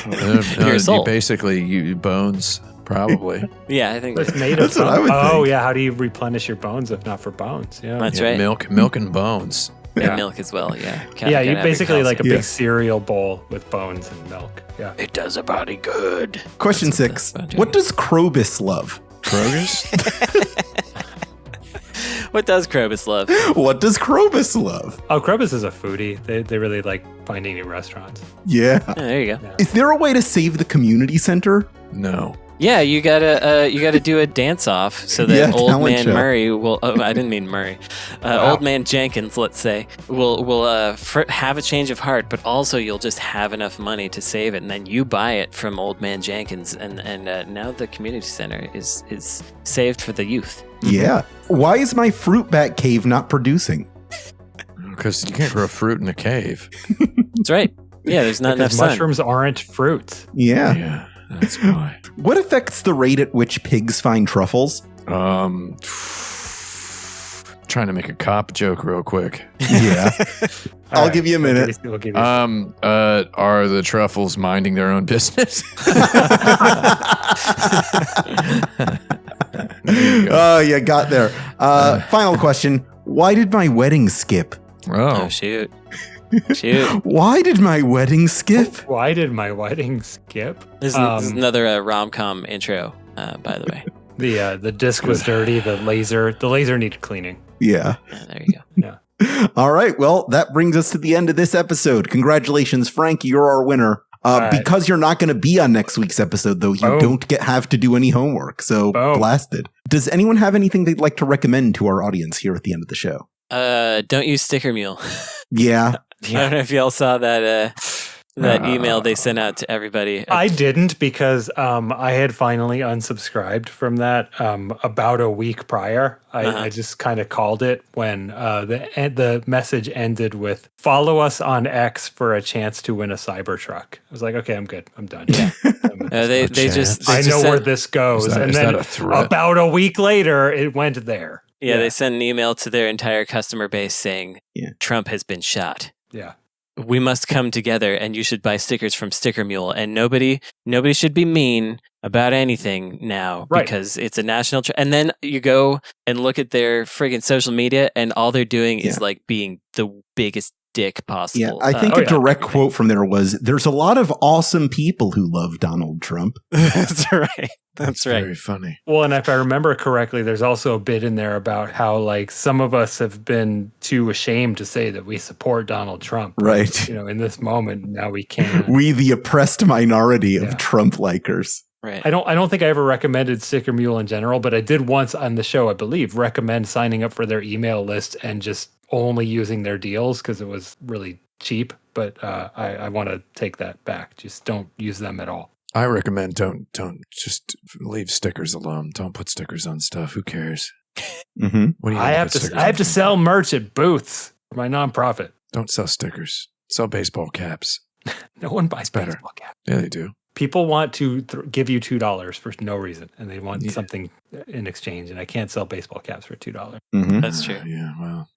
You basically bones, probably. Yeah, I think it's made of that's what I would think. Oh, yeah. How do you replenish your bones if not for bones? Yeah, that's right. Milk and bones. And milk as well, yeah. You basically like a big cereal bowl with bones and milk. Yeah. It does a body good. Question 6. What does Krobus love? Krobus? What does Krobus love? What does Krobus love? Oh, Krobus is a foodie. They really like finding new restaurants. Yeah. There you go. Yeah. Is there a way to save the community center? No. Yeah, you gotta do a dance off so that old man show. Murray will. Oh, I didn't mean Murray. Old man Jenkins, let's say, will have a change of heart, but also you'll just have enough money to save it, and then you buy it from old man Jenkins, and now the community center is saved for the youth. Yeah. Why is my fruit bat cave not producing? Because you can't grow fruit in a cave. That's right. Yeah, there's not enough sun. Mushrooms aren't fruits. Yeah. Yeah, that's why. What affects the rate at which pigs find truffles? Trying to make a cop joke real quick. Yeah. I'll give you a minute. We'll give you Are the truffles minding their own business? Oh, you got there. Final question. Why did my wedding skip? Oh, shoot. Why did my wedding skip? Why did my wedding skip? This is another rom-com intro, by the way. The disc was dirty. The laser needed cleaning. Yeah. There you go. Yeah. All right. Well, that brings us to the end of this episode. Congratulations, Frank. You're our winner. Because you're not going to be on next week's episode, though, you don't have to do any homework. So blasted. Does anyone have anything they'd like to recommend to our audience here at the end of the show? Don't use Sticker Mule. Yeah. I don't know if y'all saw that that email they sent out to everybody. I didn't because I had finally unsubscribed from that about a week prior. I just kind of called it when the message ended with "Follow us on X for a chance to win a Cybertruck." I was like, okay, I'm good. I'm done. Yeah. They just I know where this goes. Is and that then a threat? about a week later, it went there. Yeah, they sent an email to their entire customer base saying, Trump has been shot. Yeah. We must come together and you should buy stickers from Sticker Mule. And nobody should be mean about anything now because it's a national... and then you go and look at their friggin' social media and all they're doing is like being the biggest dick possible. Yeah, I think a direct quote from there was, "There's a lot of awesome people who love Donald Trump." That's right. That's right. Very funny. Well, and if I remember correctly, there's also a bit in there about how like some of us have been too ashamed to say that we support Donald Trump. Right. You know, in this moment, now we can. We, the oppressed minority of Trump likers. Right. I don't think I ever recommended Sticker Mule in general, but I did once on the show, I believe, recommend signing up for their email list and just only using their deals because it was really cheap. But I want to take that back. Just don't use them at all. I recommend don't just leave stickers alone. Don't put stickers on stuff. Who cares? Mm-hmm. What do you I have to sell merch at booths for my nonprofit. Don't sell stickers. Sell baseball caps. No one buys better. baseball caps. Yeah, they do. People want to give you $2 for no reason, and they want something in exchange. And I can't sell baseball caps for $2. Mm-hmm. That's true. Yeah, well,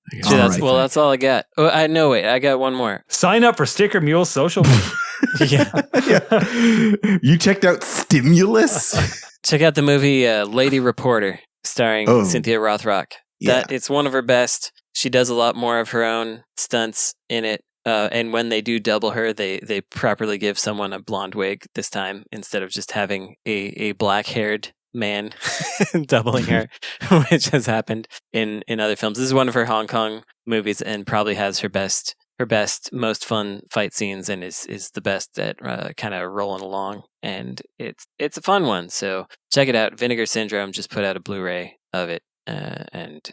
that's all I got. Oh, wait, I got one more. Sign up for Sticker Mule social. Yeah. You checked out Stimulus? Check out the movie Lady Reporter, starring Cynthia Rothrock. It's one of her best. She does a lot more of her own stunts in it. And when they do double her, they properly give someone a blonde wig this time instead of just having a black-haired man doubling her, which has happened in other films. This is one of her Hong Kong movies and probably has her best, most fun fight scenes and is the best at kind of rolling along. And it's a fun one, so check it out. Vinegar Syndrome just put out a Blu-ray of it, and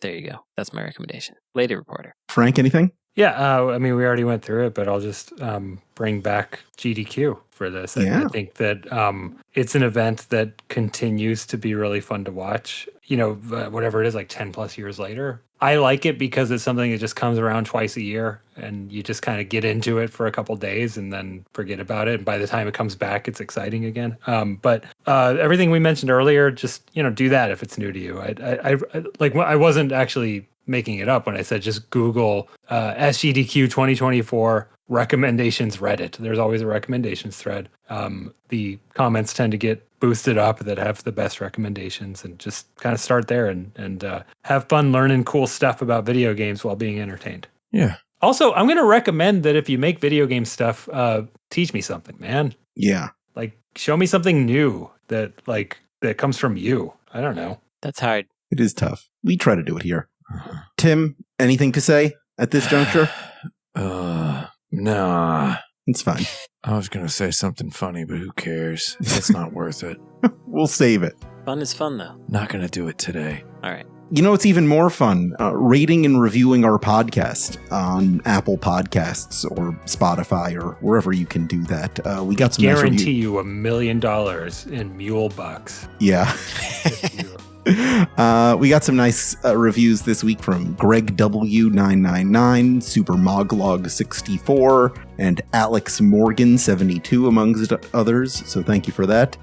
there you go. That's my recommendation. Lady Reporter. Frank, anything? Yeah, I mean, we already went through it, but I'll just bring back GDQ for this. I think that it's an event that continues to be really fun to watch. You know, whatever it is, like 10 plus years later. I like it because it's something that just comes around twice a year and you just kind of get into it for a couple days and then forget about it. And by the time it comes back, it's exciting again. But everything we mentioned earlier, just, do that if it's new to you. I wasn't actually making it up when I said just Google SGDQ 2024 recommendations Reddit. There's always a recommendations thread. The comments tend to get boosted up that have the best recommendations, and just kind of start there and have fun learning cool stuff about video games while being entertained. Yeah. Also, I'm going to recommend that if you make video game stuff, teach me something, man. Yeah. Like, show me something new that comes from you. I don't know. That's hard. It is tough. We try to do it here. Tim, anything to say at this juncture? Nah. It's fine. I was going to say something funny, but who cares? It's not worth it. We'll save it. Fun is fun, though. Not going to do it today. All right. You know, it's even more fun rating and reviewing our podcast on Apple Podcasts or Spotify or wherever you can do that. We got some guarantee you $1 million in mule bucks. Yeah. We got some nice reviews this week from Greg W999, Super Moglog 64, and Alex Morgan 72, amongst others. So thank you for that.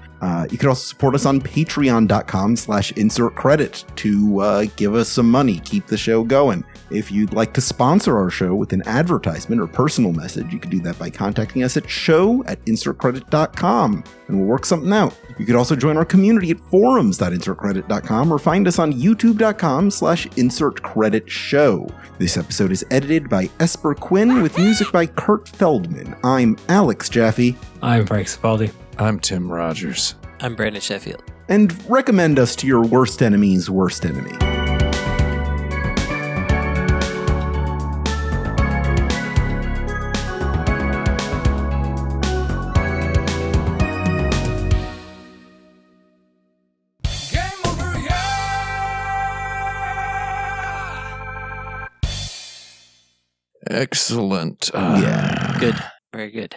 You can also support us on patreon.com/insert credit to give us some money, keep the show going. If you'd like to sponsor our show with an advertisement or personal message, you can do that by contacting us at show@insertcredit.com, and we'll work something out. You could also join our community at forums.insertcredit.com or find us on youtube.com/insertcreditshow. This episode is edited by Esper Quinn with music by Kurt Feldman. I'm Alex Jaffe. I'm Frank Spaldi. I'm Tim Rogers. I'm Brandon Sheffield. And recommend us to your worst enemy's worst enemy. Excellent. Yeah. Good. Very good.